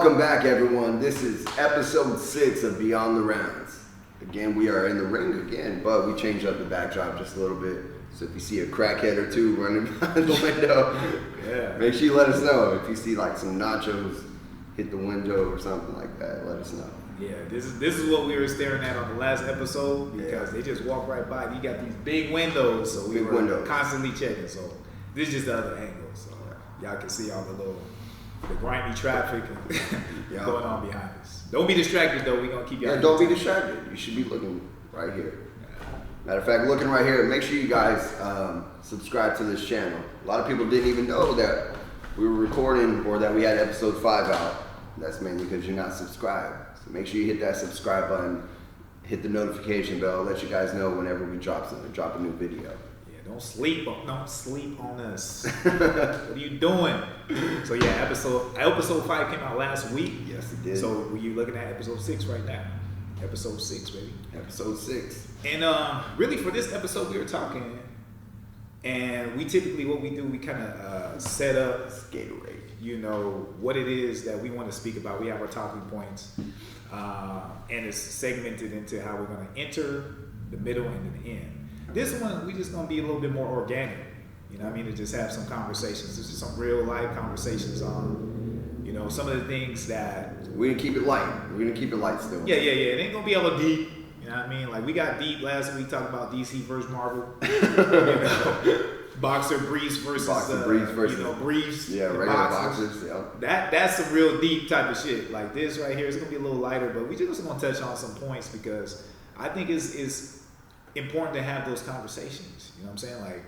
Welcome back, everyone. This is episode 6 of Beyond the Rounds. Again, we are in the ring again, but we changed up the backdrop just a little bit. So if you see a crackhead or two running behind the window, make sure you let us know. If you see like some nachos hit the window or something like that, let us know. Yeah, this is what we were staring at on the last episode because they just walked right by. You got these big windows, so we were constantly checking. So this is just the other angle, so y'all can see all the grimy traffic going on behind us. Don't be distracted though. We're gonna keep y'all. Yeah, don't be distracted. You should be looking right here. Matter of fact, looking right here. Make sure you guys subscribe to this channel. A lot of people didn't even know that we were recording or that we had episode 5 out. That's mainly because you're not subscribed. So make sure you hit that subscribe button, hit the notification bell, let you guys know whenever we drop a new video. Don't sleep on us. What are you doing? So yeah, episode 5 came out last week. Yes, it did. So were you looking at episode 6 right now? Episode 6, baby. Episode 6. And really for this episode we were talking, and we typically what we do, we kind of set up Gatorade. You know what it is that we want to speak about. We have our talking points, and it's segmented into how we're going to enter, the middle, and the end. This one, we just gonna be a little bit more organic, you know what I mean, to just have some conversations. This is some real life conversations on, you know, some of the things that... We're gonna keep it light. We're gonna keep it light still. Yeah. It ain't gonna be all deep, you know what I mean? Like, we got deep last week talking about DC versus Marvel. You know, boxer briefs versus, you know, briefs. Yeah, regular boxers, yeah. That's some real deep type of shit. Like this right here, it's gonna be a little lighter, but we just gonna touch on some points because I think it's important to have those conversations. You know what I'm saying? Like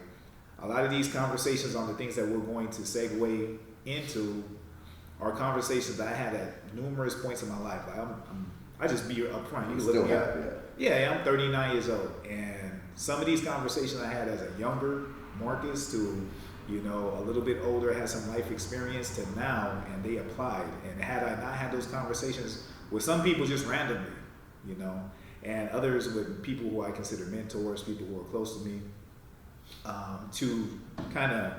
a lot of these conversations on the things that we're going to segue into are conversations that I had at numerous points in my life. Like I just be upfront. You look me up. Yeah, I'm 39 years old, and some of these conversations I had as a younger Marcus to, you know, a little bit older, had some life experience to now, and they applied. And had I not had those conversations with some people just randomly, you know, and others with people who I consider mentors, people who are close to me, to kind of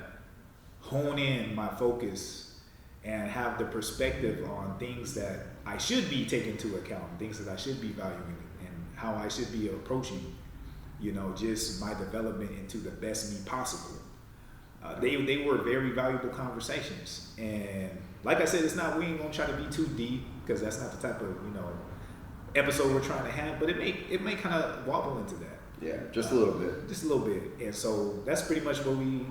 hone in my focus and have the perspective on things that I should be taking into account, things that I should be valuing, and how I should be approaching, you know, just my development into the best me possible. They were very valuable conversations, and like I said, we ain't gonna try to be too deep because that's not the type of, you know, episode we're trying to have, but it may kind of wobble into that. Yeah, just a little bit. Just a little bit. And so that's pretty much what we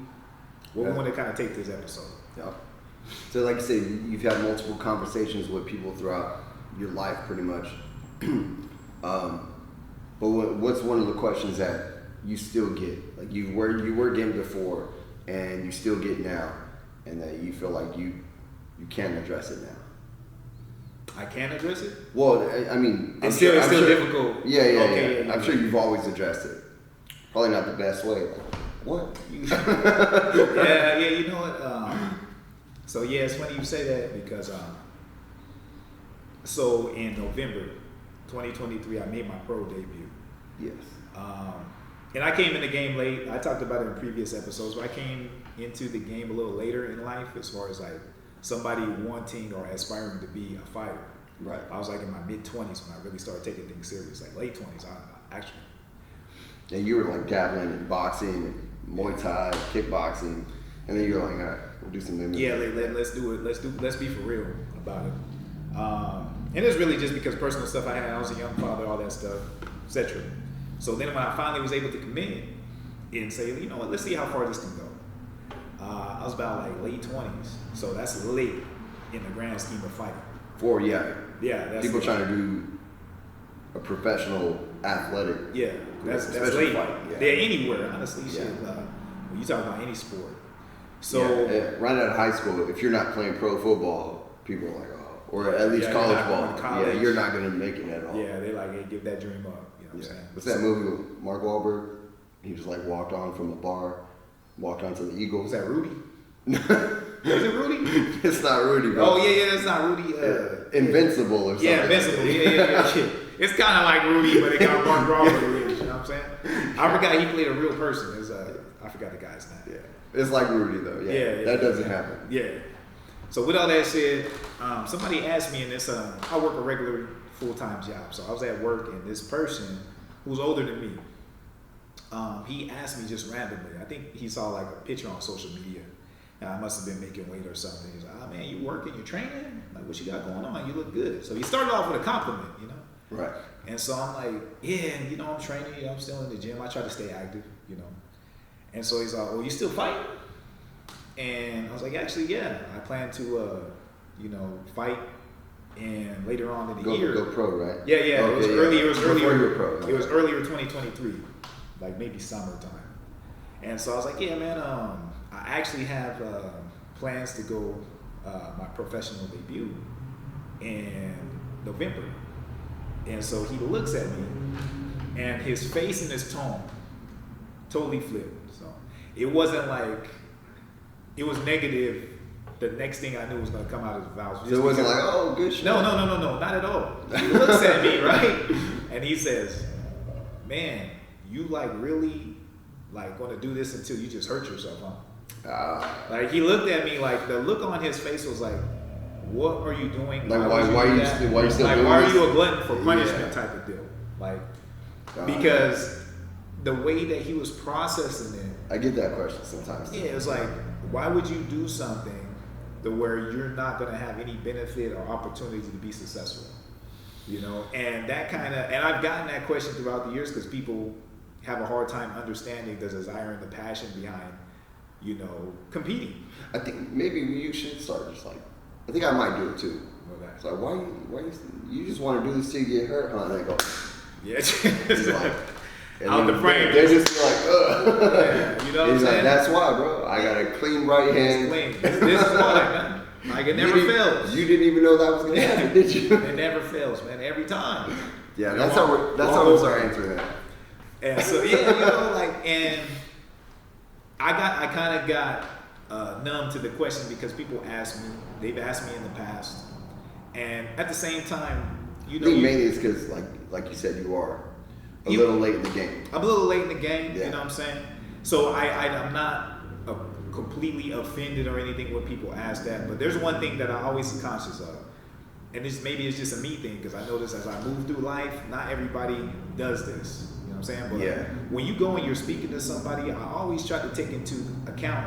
want to kind of take this episode. Yeah. So like I said, you've had multiple conversations with people throughout your life pretty much. But what's one of the questions that you still get? Like you were getting before and you still get now, and that you feel like you can address it now? I can address it? Well, I mean... It's still difficult. Yeah. I'm sure you've always addressed it. Probably not the best way. Like, what? yeah, you know what? So, yeah, it's funny you say that because... so, in November 2023, I made my pro debut. Yes. And I came in the game late. I talked about it in previous episodes, but I came into the game a little later in life as far as, like, somebody wanting or aspiring to be a fighter. Right. I was like in my mid-20s when I really started taking things serious, like late 20s, actually. And you were like dabbling in boxing, and Muay Thai, kickboxing, and then you're like, all right, we'll do some MMA. Yeah, let's do it. Let's be for real about it. And it's really just because personal stuff I had. I was a young father, all that stuff, etc. So then when I finally was able to commit and say, you know what, let's see how far this can go. I was about like late 20s, so that's late in the grand scheme of fighting. That's people trying to do a professional athletic. Yeah, that's late. Fight. They're anywhere, honestly. Shit, when you talk about any sport. So right out of high school, if you're not playing pro football, people are like, oh, or at least college ball. Yeah, you're not gonna make it at all. Yeah, they like, hey, give that dream up. You know what I'm saying? What's that movie with Mark Wahlberg? He just like walked on from a bar. Walked onto the Eagles. Is that Rudy? Is it Rudy? It's not Rudy, bro. Oh, yeah, that's not Rudy. Invincible or something. Yeah, Invincible. Yeah. It's kind of like Rudy, but it got Mark Wahlberg. You know what I'm saying? I forgot he played a real person. I forgot the guy's name. Yeah. It's like Rudy, though. Yeah. That doesn't happen. Yeah. So with all that said, somebody asked me in this, I work a regular full-time job. So I was at work and this person who's older than me, he asked me just randomly. I think he saw like a picture on social media. And I must have been making weight or something. He's like, "Oh man, you working? You training? Like, what you got going on? You look good." So he started off with a compliment, you know. Right. And so I'm like, "Yeah, you know, I'm training. You know, I'm still in the gym. I try to stay active, you know." And so he's like, "Oh, you still fighting?" And I was like, "Actually, yeah. I plan to, you know, fight." And later on in the year, go pro, right? Yeah. Okay, it was early. It was Before earlier. you were pro, right? It was earlier 2023, like maybe summertime. And so I was like, "Yeah, man. I actually have plans to go my professional debut in November." And so he looks at me, and his face and his tone totally flipped. So it wasn't like it was negative. The next thing I knew was going to come out of his mouth. So it wasn't like, "Oh, good shit." No, not at all. He looks at me, right, and he says, "Man, you like really like going to do this until you just hurt yourself, huh?" Like he looked at me, like the look on his face was like, "What are you doing? Like would why are you do that? still doing Like this? why are you a glutton for punishment Yeah. type of deal?" Like because the way that he was processing it, I get that question sometimes. yeah, it was like, why would you do something to where you're not going to have any benefit or opportunity to be successful? You know, and that kind of, and I've gotten that question throughout the years because people have a hard time understanding the desire and the passion behind, you know, competing. I think maybe you should start just like, I think I might do it too. Okay. It's like, why you just want to do this till you get hurt, huh? And they go, Yeah, he's like, and out then the frame. they're just like, ugh. Yeah, you know what I'm He's like, saying? "That's why, bro. I got a clean right hand." This is why, man. Like it never fails. You didn't even know that was gonna happen, did you? It never fails, man. Every time. Yeah, You that's know, how we start answering that. And so yeah, you know, like, and I kind of got numb to the question because people ask me, they've asked me in the past, and at the same time, you I know, think mainly it's because, like you said, you are a little late in the game. I'm a little late in the game, Yeah. you know what I'm saying? So I'm not completely offended or anything when people ask that, but there's one thing that I always am conscious of, and maybe it's just a me thing because I notice as I move through life, not everybody does this. You know what I'm saying? But Yeah. when you go and you're speaking to somebody, I always try to take into account,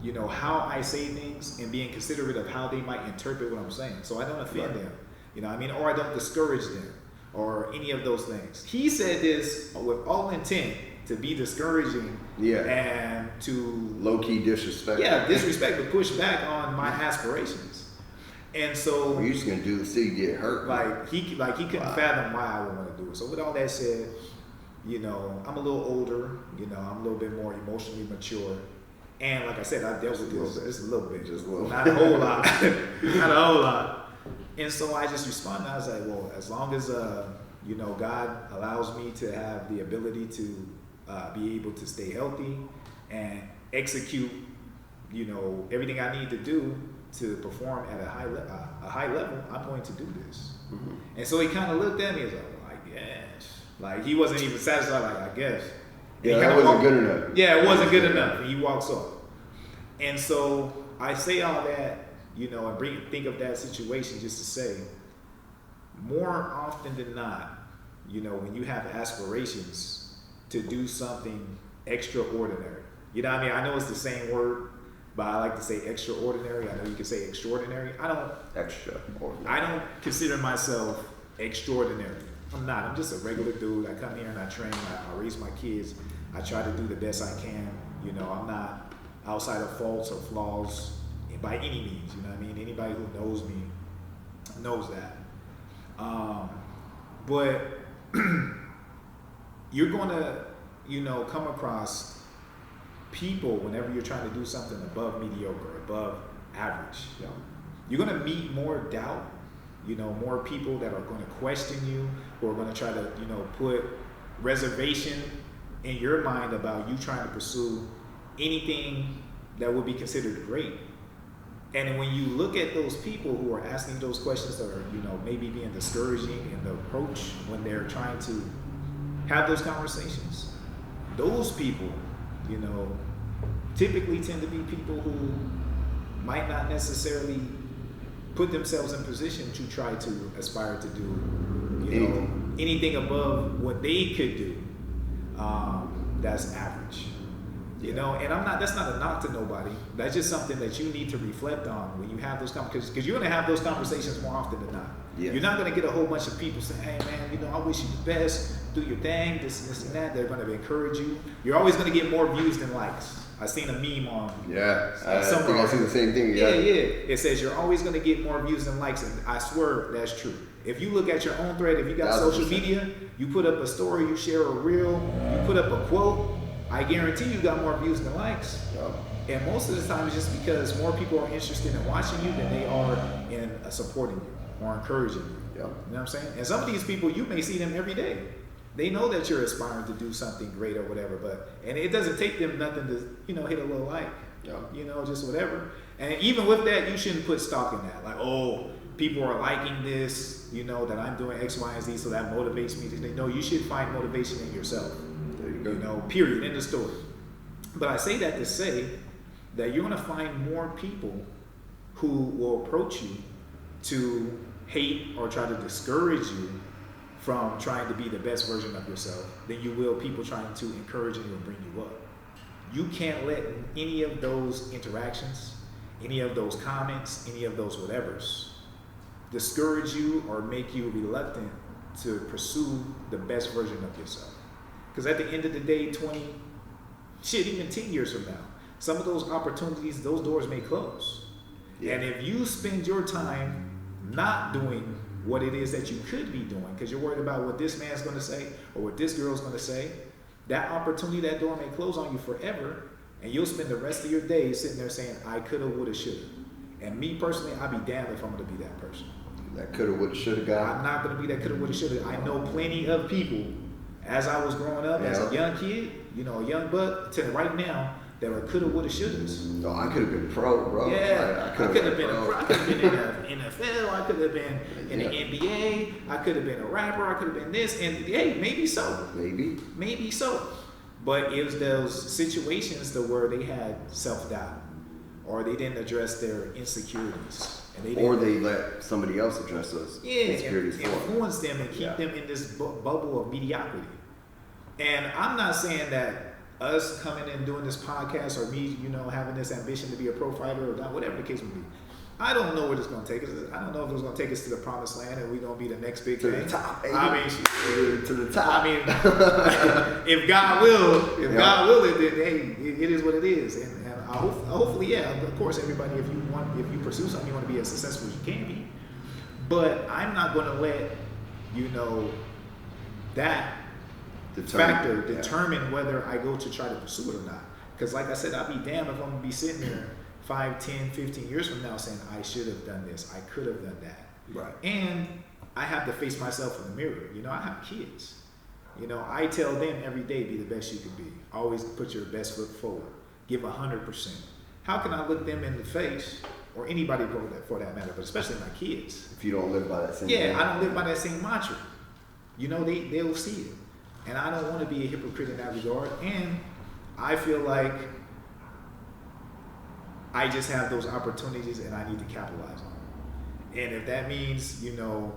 you know, how I say things and being considerate of how they might interpret what I'm saying. So I don't offend them, you know what I mean? Or I don't discourage them or any of those things. He said this with all intent to be discouraging and to Low-key disrespect. yeah, disrespect, but push back on my aspirations. And so Well, you're just gonna do this till you get hurt. like he couldn't fathom why I would want to do it. So with all that said, you know, I'm a little older, you know, I'm a little bit more emotionally mature. And like I said, I dealt with this just a little bit, Just a little. not a whole lot, not a whole lot. And so I just responded. I was like, well, as long as you know, God allows me to have the ability to be able to stay healthy and execute, you know, everything I need to do to perform at a high level, I'm going to do this. Mm-hmm. And so he kind of looked at me and was like, well, I guess. Like he wasn't even satisfied. Like I guess. And Yeah, he that kinda wasn't good enough. Yeah, it wasn't good enough. And he walks off. And so I say all that, you know, and think of that situation just to say, more often than not, you know, when you have aspirations to do something extraordinary, you know what I mean? I know it's the same word, but I like to say extraordinary. I know you can say extraordinary. I don't consider myself extraordinary. I'm not. I'm just a regular dude. I come here and I train. I raise my kids. I try to do the best I can. You know, I'm not outside of faults or flaws by any means. You know what I mean? Anybody who knows me knows that. But you're going to, you know, come across people whenever you're trying to do something above mediocre, above average. You know? You're going to meet more doubt, you know, more people that are going to question you, who are going to try to, you know, put reservation in your mind about you trying to pursue anything that would be considered great. And when you look at those people who are asking those questions that are, you know, maybe being discouraging in the approach when they're trying to have those conversations, those people, you know, typically tend to be people who might not necessarily put themselves in position to try to aspire to do, you know, anything above what they could do. That's average. You know, and that's not a knock to nobody. That's just something that you need to reflect on when you have those conversations, because you're going to have those conversations more often than not. Yes. You're not going to get a whole bunch of people saying, hey man, you know, I wish you the best, do your thing, this and that. They're going to encourage you. You're always going to get more views than likes. I seen a meme on. Yeah, I think I see the same thing. Yeah. It says you're always going to get more views than likes, and I swear that's true. If you look at your own thread, if you got 1,000%. social media, you put up a story, you share a reel, you put up a quote, I guarantee you got more views than likes. Yeah. And most of the time it's just because more people are interested in watching you than they are in supporting you or encouraging you. Yeah. You know what I'm saying? And some of these people, you may see them every day. They know that you're aspiring to do something great or whatever, and it doesn't take them nothing to, you know, hit a little like, Yeah. you know, just whatever. And even with that, you shouldn't put stock in that. Like, oh, people are liking this, you know, that I'm doing X, Y, and Z, so that motivates me to. No, you should find motivation in yourself. There you go. You know, period, end of story. But I say that to say that you're going to find more people who will approach you to hate or try to discourage you from trying to be the best version of yourself than you will people trying to encourage you and bring you up. You can't let any of those interactions, any of those comments, any of those whatevers discourage you or make you reluctant to pursue the best version of yourself. Because at the end of the day, 20, even 10 years from now, some of those opportunities, those doors may close. Yeah. And if you spend your time not doing what it is that you could be doing, because you're worried about what this man's going to say or what this girl's going to say, that opportunity, that door may close on you forever, and you'll spend the rest of your days sitting there saying, I coulda, woulda, shoulda. And me personally, I'd be damned if I'm going to be that person. That coulda, woulda, shoulda guy. I'm not going to be that coulda, woulda, shoulda. I know plenty of people, as I was growing up, as a young kid, you know, a young buck, to right now, that are coulda, woulda, shouldas. No, I could have been pro, bro. Yeah, I could have been pro. I could have been in the NFL. I could have been in the NBA. I could have been a rapper. I could have been this. And hey, maybe so. Maybe so. But it was those situations to where they had self-doubt, or they didn't address their insecurities, and they let somebody else address those insecurities for them. Influence them and keep them in this bubble of mediocrity. And I'm not saying that us coming and doing this podcast, or me, you know, having this ambition to be a pro fighter or not, whatever the case may be. I don't know where it's going to take us. I don't know if it's going to take us to the promised land and we're going to be the next big thing. To the top, baby. I mean, to the top. I mean, if God will, God will it, then hey, it is what it is. And hopefully, yeah, of course, everybody, if you pursue something, you want to be as successful as you can be. But I'm not going to let, you know, that factor determine whether I go to try to pursue it or not. Because like I said, I'd be damned if I'm going to be sitting there 5, 10, 15 years from now saying, I should have done this, I could have done that. Right. And I have to face myself in the mirror. You know, I have kids. You know, I tell them every day, be the best you can be. Always put your best foot forward. Give 100%. How can I look them in the face, or anybody for that matter, but especially my kids? If you don't live by that same I don't live by that same mantra. You know, they'll see it. And I don't want to be a hypocrite in that regard. And I feel like I just have those opportunities and I need to capitalize on them. And if that means, you know,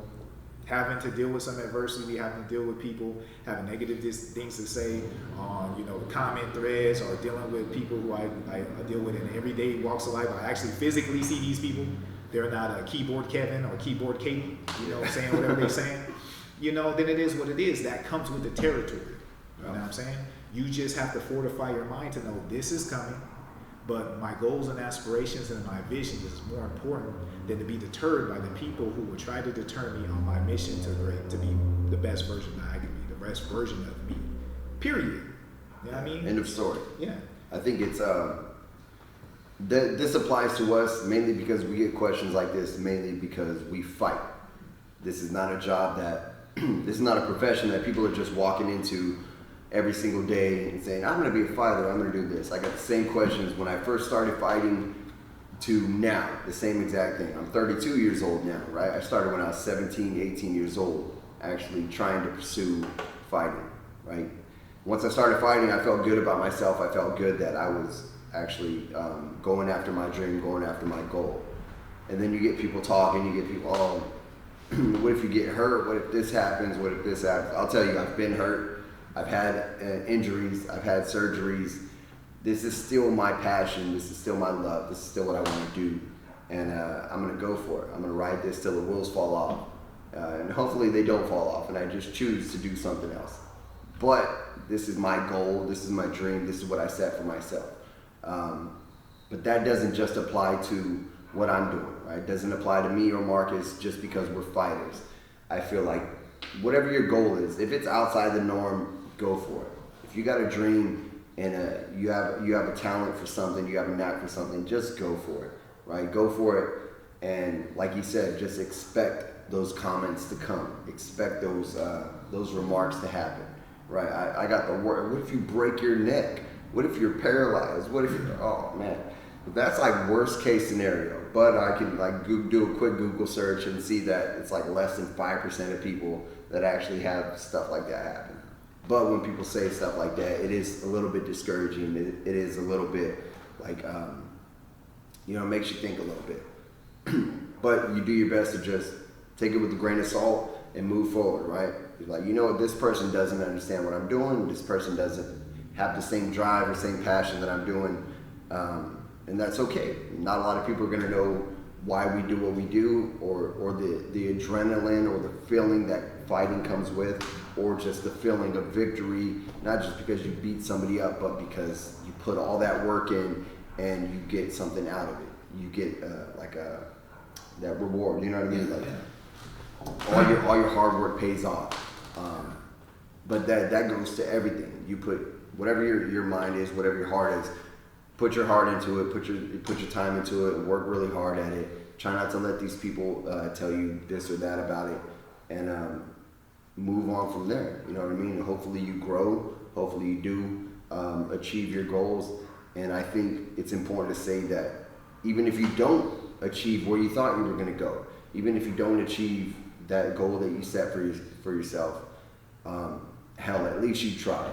having to deal with some adversity, having to deal with people, having negative things to say on, you know, comment threads, or dealing with people who I deal with in everyday walks of life. I actually physically see these people. They're not a keyboard Kevin or keyboard Katie, you know, saying whatever they're saying. You know, then it is what it is. That comes with the territory. You know what I'm saying? You just have to fortify your mind to know this is coming, but my goals and aspirations and my vision is more important than to be deterred by the people who will try to deter me on my mission to be the best version that I can be, the best version of me. Period. You know what I mean? End of story. Yeah. I think it's this applies to us mainly because we get questions like this, mainly because we fight. This is not a job that this is not a profession that people are just walking into every single day and saying, I'm going to be a fighter, I'm going to do this. I got the same questions when I first started fighting to now, the same exact thing. I'm 32 years old now, right? I started when I was 17, 18 years old, actually trying to pursue fighting, right? Once I started fighting, I felt good about myself. I felt good that I was actually going after my dream, going after my goal. And then you get people talking, you get people, oh, what if you get hurt? What if this happens? What if this happens? I'll tell you, I've been hurt. I've had injuries. I've had surgeries. This is still my passion. This is still my love. This is still what I want to do. And I'm going to go for it. I'm going to ride this till the wheels fall off. And hopefully they don't fall off and I just choose to do something else. But this is my goal. This is my dream. This is what I set for myself. But that doesn't just apply to what I'm doing, right? It doesn't apply to me or Marcus just because we're fighters. I feel like whatever your goal is, if it's outside the norm, go for it. If you got a dream and you have a talent for something, you have a knack for something, just go for it, right? Go for it, and like you said, just expect those comments to come. Expect those remarks to happen, right? I got the word. What if you break your neck? What if you're paralyzed? What if you're, oh man. That's like worst case scenario, but I can like do a quick Google search and see that it's like less than 5% of people that actually have stuff like that happen. But when people say stuff like that, it is a little bit discouraging. It is a little bit like, it makes you think a little bit. But you do your best to just take it with a grain of salt and move forward, right? It's like, this person doesn't understand what I'm doing. This person doesn't have the same drive or same passion that I'm doing. And that's okay. Not a lot of people are going to know why we do what we do, or the adrenaline or the feeling that fighting comes with, or just the feeling of victory, not just because you beat somebody up, but because you put all that work in and you get something out of it. You get that reward, you know what I mean? Like all your hard work pays off. But that goes to everything. You put whatever your mind is, whatever your heart is, put your heart into it, put your time into it, and work really hard at it. Try not to let these people tell you this or that about it, and move on from there. You know what I mean? Hopefully you grow. Hopefully you do achieve your goals. And I think it's important to say that even if you don't achieve where you thought you were going to go, even if you don't achieve that goal that you set for yourself, hell, at least you tried.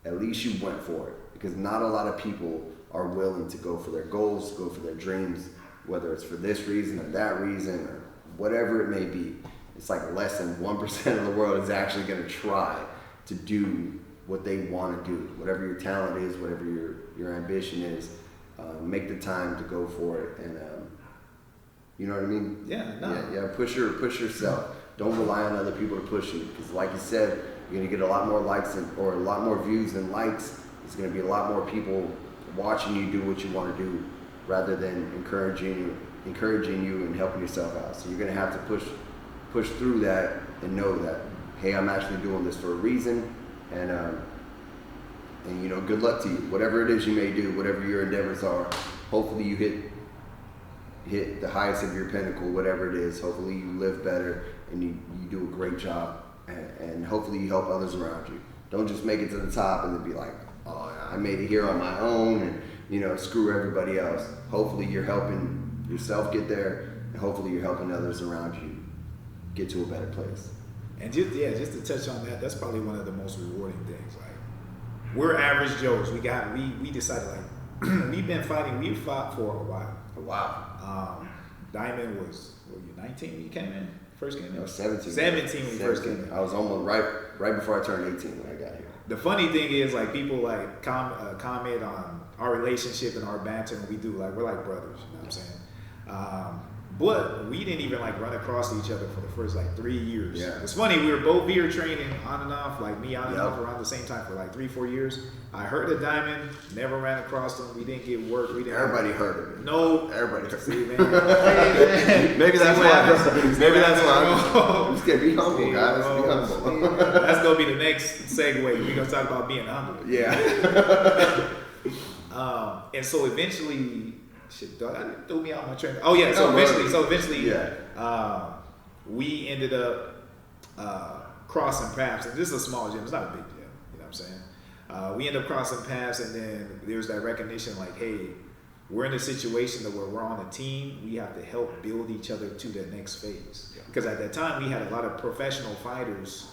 At least you went for it. Because not a lot of people are willing to go for their goals, go for their dreams, whether it's for this reason or that reason or whatever it may be. It's like less than 1% of the world is actually going to try to do what they want to do. Whatever your talent is, whatever your ambition is, make the time to go for it. And you know what I mean? Yeah. Push yourself. Don't rely on other people to push you. Because like you said, you're going to get a lot more likes or a lot more views than likes. There's going to be a lot more people watching you do what you want to do, rather than encouraging you and helping yourself out. So you're going to have to push through that and know that, hey, I'm actually doing this for a reason, and good luck to you. Whatever it is you may do, whatever your endeavors are, hopefully you hit the highest of your pinnacle, whatever it is. Hopefully you live better and you do a great job, and hopefully you help others around you. Don't just make it to the top and then be like, oh, I made it here on my own, and screw everybody else. Hopefully you're helping yourself get there, and hopefully you're helping others around you get to a better place. And just to touch on that, that's probably one of the most rewarding things. Like, we're average Joes. We decided, like, we fought for a while. Wow. Diamond was, what were you, 19 when you came in? First came in? No, 17. 17 when you first came in. I was almost right before I turned 18 when I got here. The funny thing is, like, people like comment on our relationship and our banter, and we do, like, we're like brothers, you know what I'm saying? But we didn't even like run across each other for the first like 3 years. Yeah. It's funny, we were both veer training on and off, like me on and off around the same time for like 3-4 years. I heard of Diamond, never ran across him. We didn't get work. Everybody heard of it. No. Everybody heard of it. See, man. Maybe that's why. I'm just kidding. Be humble, guys. Be humble. That's going to be the next segue. We're going to talk about being humble. Yeah. And so eventually, shit, dog, that threw me out my train. Oh yeah, so eventually, we ended up crossing paths, and this is a small gym. It's not a big gym, you know what I'm saying? We ended up crossing paths, and then there's that recognition, like, hey, we're in a situation that where we're on a team. We have to help build each other to the next phase. Because at that time, we had a lot of professional fighters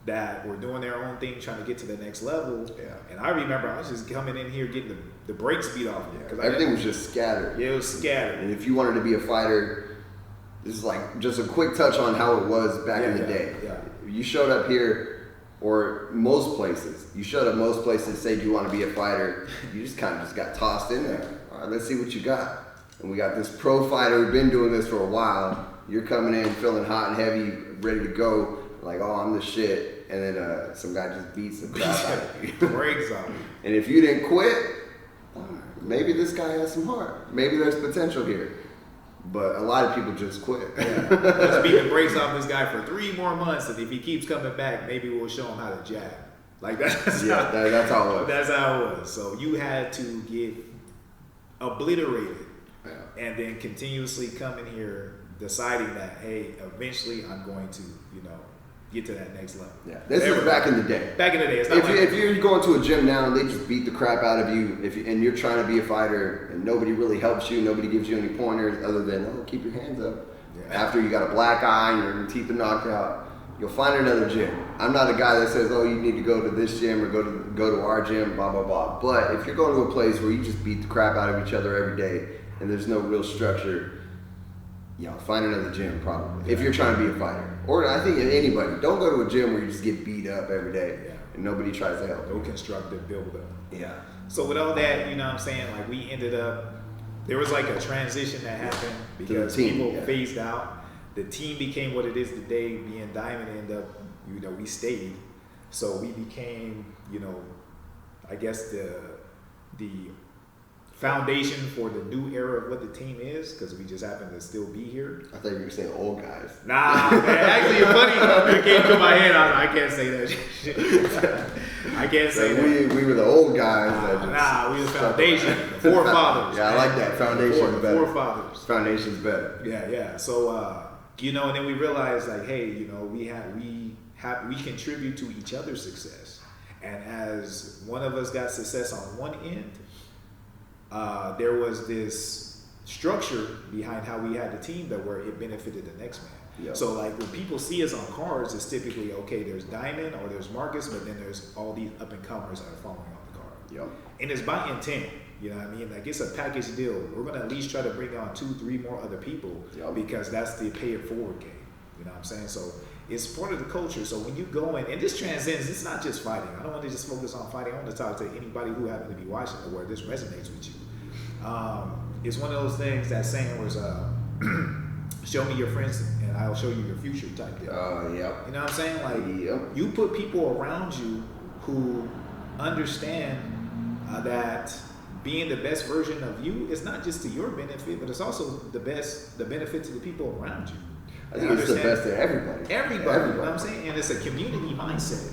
that were doing their own thing, trying to get to the next level. Yeah. And I remember I was just coming in here getting the brakes beat off me. Because everything was just scattered. Yeah, it was scattered. And if you wanted to be a fighter, this is like just a quick touch on how it was back in the day. Yeah. You showed up here, or most places, said you want to be a fighter. You just kind of just got tossed in there. All right, let's see what you got. And we got this pro fighter who's been doing this for a while. You're coming in feeling hot and heavy, ready to go. Like, oh, I'm the shit. And then some guy just beats the crap out of you. Breaks on me. And if you didn't quit, maybe this guy has some heart. Maybe there's potential here. But a lot of people just quit. Yeah. Let's beat the brakes off this guy for 3 more months, and if he keeps coming back, maybe we'll show him how to jab. Like that's that's how it was. That's how it was. So you had to get obliterated, and then continuously come in here deciding that, hey, eventually I'm going to, get to that next level. Yeah, this is back in the day. Back in the day, it's not if you're going to a gym now and they just beat the crap out of you, and you're trying to be a fighter and nobody really helps you, nobody gives you any pointers other than keep your hands up. Yeah. After you got a black eye and your teeth are knocked out, you'll find another gym. I'm not a guy that says, you need to go to this gym or go to our gym, blah blah blah. But if you're going to a place where you just beat the crap out of each other every day and there's no real structure, find another gym probably. If you're trying to be a fighter. Or I think anybody, don't go to a gym where you just get beat up every day and nobody tries to help. No constructive build up. Yeah. So with all that, you know what I'm saying, like we ended up, there was like a transition that happened because people phased out. The team became what it is today. Me and Diamond ended up, we stayed. So we became, I guess the foundation for the new era of what the team is, because we just happen to still be here. I thought you were saying old guys. Nah, man, actually, you're funny. It came to my head. I can't say that shit. I can't say that. We were the old guys. We were the foundation, the forefathers. Yeah, I like that. Foundation is better. Forefathers. Foundation's better. Yeah. So, and then we realized, like, hey, we contribute to each other's success, and as one of us got success on one end, there was this structure behind how we had the team where it benefited the next man. Yep. So like when people see us on cards, it's typically, there's Diamond or there's Marcus, but then there's all these up and comers that are following on the card. Yep. And it's by intent, you know what I mean? Like it's a package deal. We're gonna at least try to bring on 2-3 more other people because that's the pay it forward game. You know what I'm saying? So it's part of the culture. So when you go in, and this transcends, it's not just fighting. I don't want to just focus on fighting. I want to talk to anybody who happens to be watching or where this resonates with you. It's one of those things that saying was, show me your friends and I'll show you your future type thing. Yep. You know what I'm saying? Like, you put people around you who understand that being the best version of you is not just to your benefit, but it's also the benefit to the people around you. I think it's the best to everybody. Everybody, you know what I'm saying? And it's a community mindset.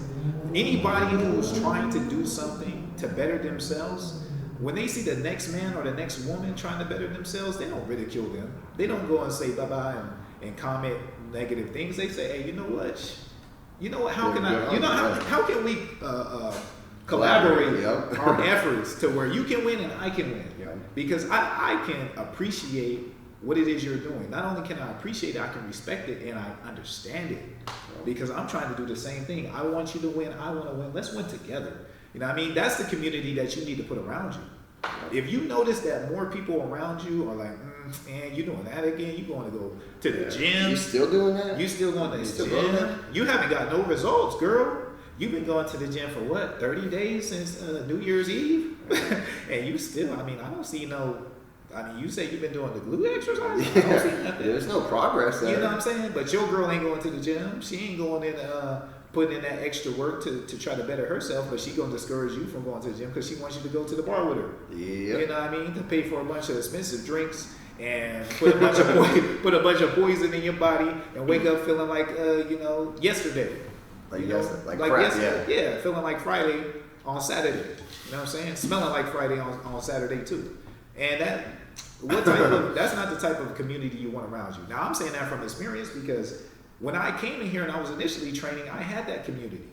Anybody who's trying to do something to better themselves, when they see the next man or the next woman trying to better themselves, they don't ridicule them. They don't go and say bye-bye and comment negative things. They say, hey, you know what? How can we collaborate our efforts to where you can win and I can win? Yeah. Because I can appreciate what it is you're doing. Not only can I appreciate it, I can respect it and I understand it. Because I'm trying to do the same thing. I want you to win. I want to win. Let's win together. You know what I mean? That's the community that you need to put around you. If you notice that more people around you are like, man, you doing that again? You going to go to the gym? You still doing that? You still going to the gym? You haven't got no results, girl. You've been going to the gym for what, 30 days since New Year's Eve? And you still, I don't see no, you say you've been doing the glute exercise? I don't see nothing. There's no progress there. You know what I'm saying? But your girl ain't going to the gym. She ain't going in putting in that extra work to try to better herself, but she gonna discourage you from going to the gym because she wants you to go to the bar with her. Yeah. You know what I mean? To pay for a bunch of expensive drinks and put a bunch of poison in your body and wake up feeling like yesterday. Like crap, yesterday. Yeah, feeling like Friday on Saturday. You know what I'm saying? Smelling like Friday on Saturday too. And that's not the type of community you want around you. Now I'm saying that from experience because when I came in here and I was initially training, I had that community.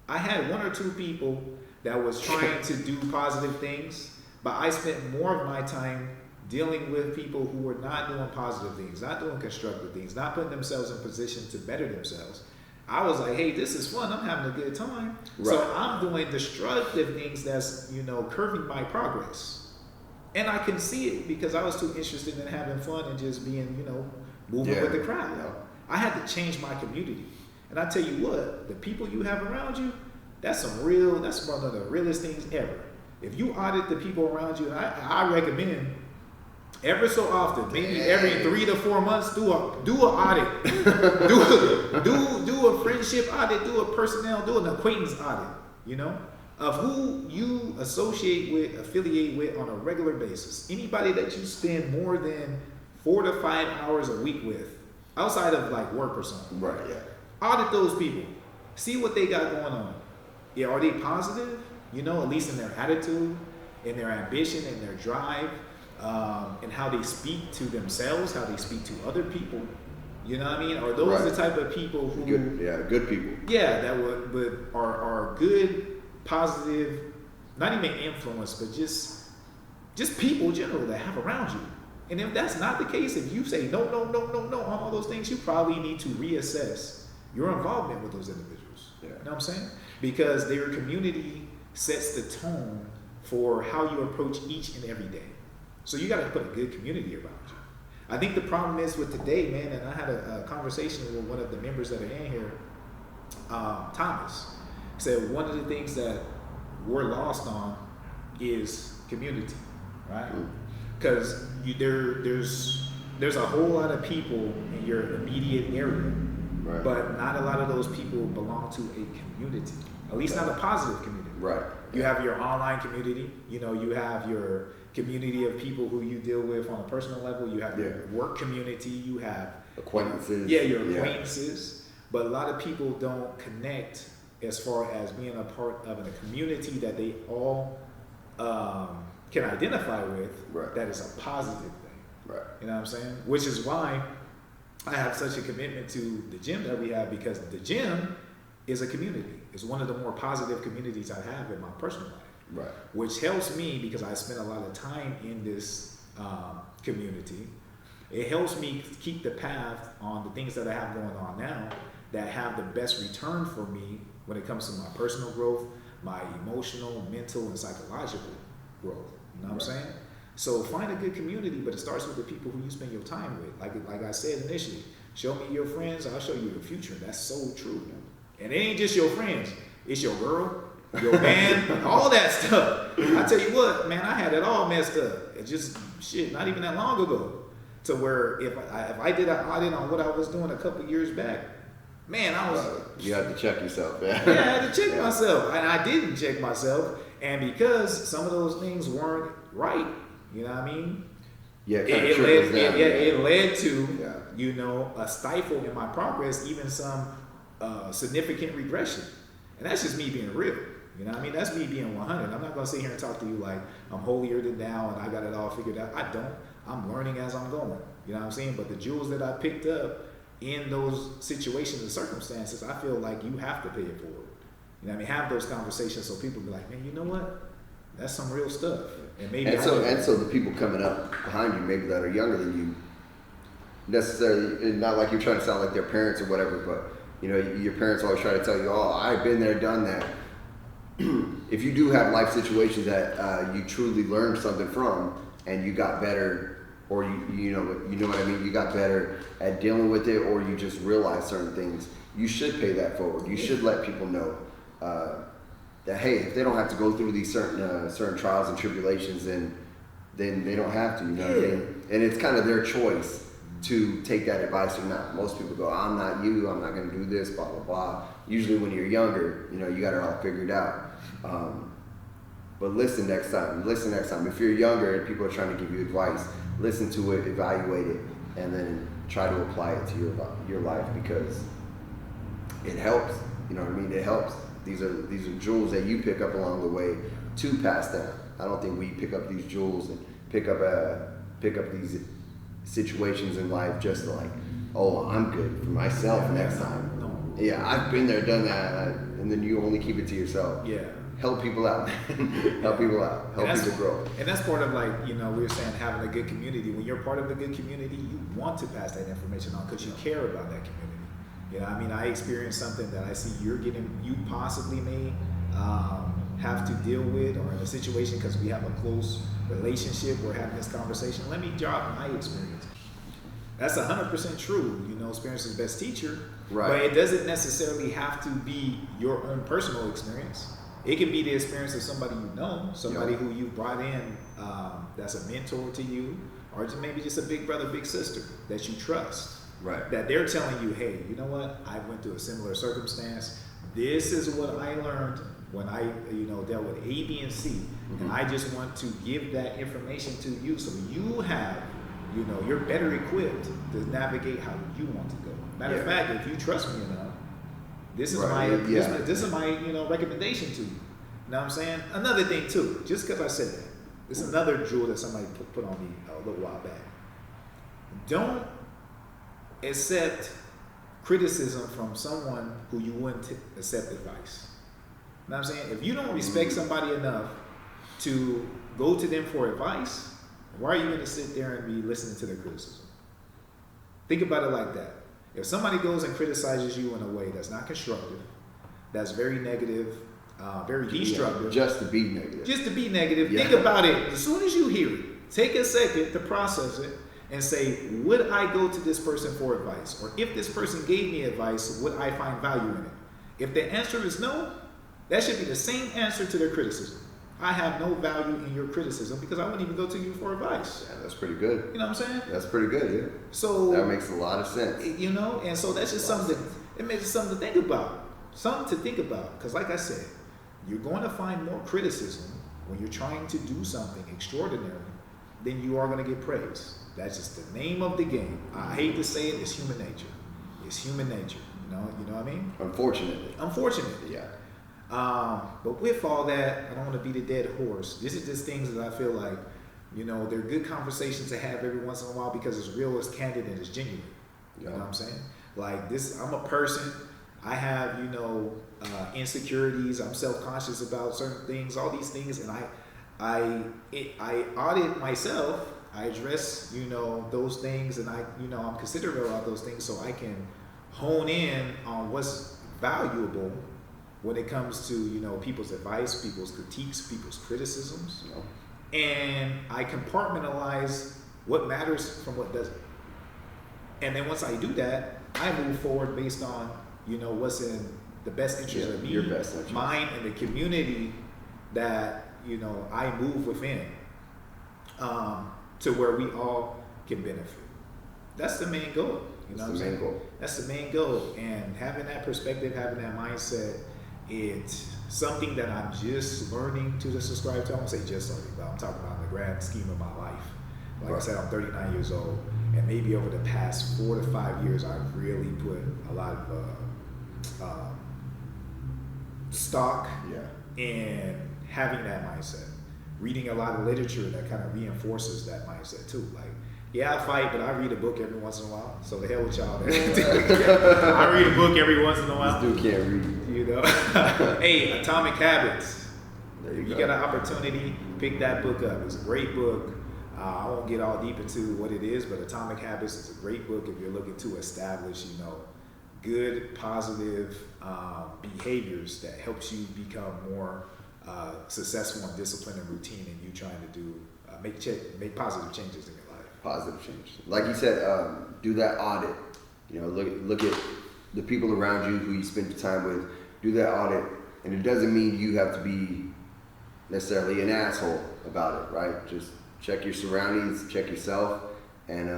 I had 1 or 2 people that was trying to do positive things, but I spent more of my time dealing with people who were not doing positive things, not doing constructive things, not putting themselves in position to better themselves. I was like, hey, this is fun. I'm having a good time. So I'm doing destructive things that's, curving my progress. And I can see it because I was too interested in having fun and just being, moving with the crowd. Yeah. I had to change my community. And I tell you what, the people you have around you, that's one of the realest things ever. If you audit the people around you, I recommend ever so often, maybe every 3 to 4 months, do an audit, do a friendship audit, do a personnel, do an acquaintance audit, of who you associate with, affiliate with on a regular basis. Anybody that you spend more than 4 to 5 hours a week with, outside of like work or something. Right. Yeah. Audit those people, see what they got going on. Yeah, are they positive? At least in their attitude, in their ambition, in their drive. And how they speak to themselves, how they speak to other people. You know what I mean? Are those the type of people who good people. Yeah, that would are good, positive, not even influence, but just people in general that have around you. And if that's not the case, if you say no on all those things, you probably need to reassess your involvement with those individuals. Yeah. You know what I'm saying? Because their community sets the tone for how you approach each and every day. So you got to put a good community around you. I think the problem is with today, man, and I had a conversation with one of the members that are in here, Thomas, said one of the things that we're lost on is community, right? Because there's a whole lot of people in your immediate area, but not a lot of those people belong to a community, at least not a positive community. Right. You have your online community, you have your community of people who you deal with on a personal level, you have your work community, you have acquaintances. Your acquaintances. But a lot of people don't connect as far as being a part of a community that they all can identify with, that is a positive thing. Right. You know what I'm saying? Which is why I have such a commitment to the gym that we have, because the gym is a community. It's one of the more positive communities I have in my personal life. Right. Which helps me because I spend a lot of time in this community. It helps me keep the path on the things that I have going on now that have the best return for me when it comes to my personal growth, my emotional, mental, and psychological growth. You know what I'm saying? So find a good community, but it starts with the people who you spend your time with. Like I said initially, show me your friends, I'll show you your future. That's so true. And it ain't just your friends, it's your girl, your man, all that stuff. I tell you what, man, I had it all messed up. It just not even that long ago. To where if I did an audit on what I was doing a couple years back, man, I was. You had to check yourself, man. Yeah, I had to check myself, and I didn't check myself, and because some of those things weren't right, you know what I mean? Yeah, it led to a stifle in my progress, even some significant regression, and that's just me being real. You know what I mean? That's me being 100. I'm not going to sit here and talk to you like I'm holier than thou and I got it all figured out. I don't. I'm learning as I'm going. You know what I'm saying? But the jewels that I picked up in those situations and circumstances, I feel like you have to pay it forward. You know what I mean? Have those conversations so people be like, man, you know what? That's some real stuff. And maybe so the people coming up behind you, maybe that are younger than you, necessarily, not like you're trying to sound like their parents or whatever, but your parents always try to tell you, oh, I've been there, done that. If you do have life situations that you truly learned something from and you got better, or you know what I mean, you got better at dealing with it, or you just realize certain things, you should pay that forward. You should let people know that, hey, if they don't have to go through these certain trials and tribulations, then they don't have to, you know what I mean? And it's kind of their choice to take that advice or not. Most people go, I'm not you, I'm not going to do this, blah, blah, blah. Usually when you're younger, you got it all figured out. But listen next time. If you're younger and people are trying to give you advice, listen to it, evaluate it, and then try to apply it to your life, because it helps. You know what I mean? It helps. These are jewels that you pick up along the way to pass down. I don't think we pick up these jewels and pick up these situations in life just like, oh, I'm good for myself next time. No. Yeah, I've been there, done that, and then you only keep it to yourself. Yeah. Help people out. Help people out. Help people grow. And that's part of we were saying having a good community. When you're part of a good community, you want to pass that information on because you care about that community. You know, I mean, I experienced something that I see you possibly may have to deal with, or in a situation because we have a close relationship. We're having this conversation. Let me drop my experience. That's 100% true. You know, experience is best teacher. Right. But it doesn't necessarily have to be your own personal experience. It can be the experience of somebody you know, somebody who you brought in that's a mentor to you, or maybe just a big brother, big sister that you trust. Right. That they're telling you, hey, you know what? I went through a similar circumstance. This is what I learned when I, dealt with A, B, and C. Mm-hmm. And I just want to give that information to you so you have, you're better equipped to navigate how you want to go. Matter of fact, if you trust me enough, this is this is my recommendation to you. You know what I'm saying? Another thing too, just because I said that, it's another jewel that somebody put on me a little while back. Don't accept criticism from someone who you wouldn't accept advice. You know what I'm saying? If you don't respect somebody enough to go to them for advice, why are you going to sit there and be listening to their criticism? Think about it like that. If somebody goes and criticizes you in a way that's not constructive, that's very negative, very destructive. Just to be negative. Just to be negative. Yeah. Think about it. As soon as you hear it, take a second to process it and say, would I go to this person for advice? Or if this person gave me advice, would I find value in it? If the answer is no, that should be the same answer to their criticism. I have no value in your criticism because I wouldn't even go to you for advice. Yeah, that's pretty good. You know what I'm saying? That's pretty good, yeah. So that makes a lot of sense. And so that's just something it makes it something to think about. Something to think about. Because like I said, you're going to find more criticism when you're trying to do something extraordinary than you are going to get praise. That's just the name of the game. I hate to say it, it's human nature. It's human nature. You know what I mean? Unfortunately. Yeah. But with all that, I don't want to beat a dead horse. This is just things that I feel like, they're good conversations to have every once in a while because it's real, it's candid, and it's genuine. You know what I'm saying? Like this, I'm a person. I have, insecurities. I'm self-conscious about certain things, all these things, and I audit myself. I address, those things, and I'm considerate about those things so I can hone in on what's valuable when it comes to, people's advice, people's critiques, people's criticisms. And I compartmentalize what matters from what doesn't. And then once I do that, I move forward based on, what's in the best interest of me, your best interest, mine, and the community that, I move within. To where we all can benefit. That's the main goal. That's the main goal. And having that perspective, having that mindset, it's something that I'm just learning to subscribe to. I won't say just learning, but I'm talking about in the grand scheme of my life. Like I said, I'm 39 years old, and maybe over the past 4 to 5 years, I've really put a lot of stock in having that mindset. Reading a lot of literature that kind of reinforces that mindset too. Like, yeah, I fight, but I read a book every once in a while. So the hell with y'all. I read a book every once in a while. This dude can't read. Hey, Atomic Habits. There you go. Got an opportunity, pick that book up. It's a great book. I won't get all deep into what it is, but Atomic Habits is a great book if you're looking to establish, good, positive behaviors that helps you become more successful and disciplined and routine, and you trying to do make positive changes in your life. Positive changes, like you said, do that audit. Look at the people around you who you spend your time with. Do that audit, and it doesn't mean you have to be necessarily an asshole about it, right? Just check your surroundings, check yourself, and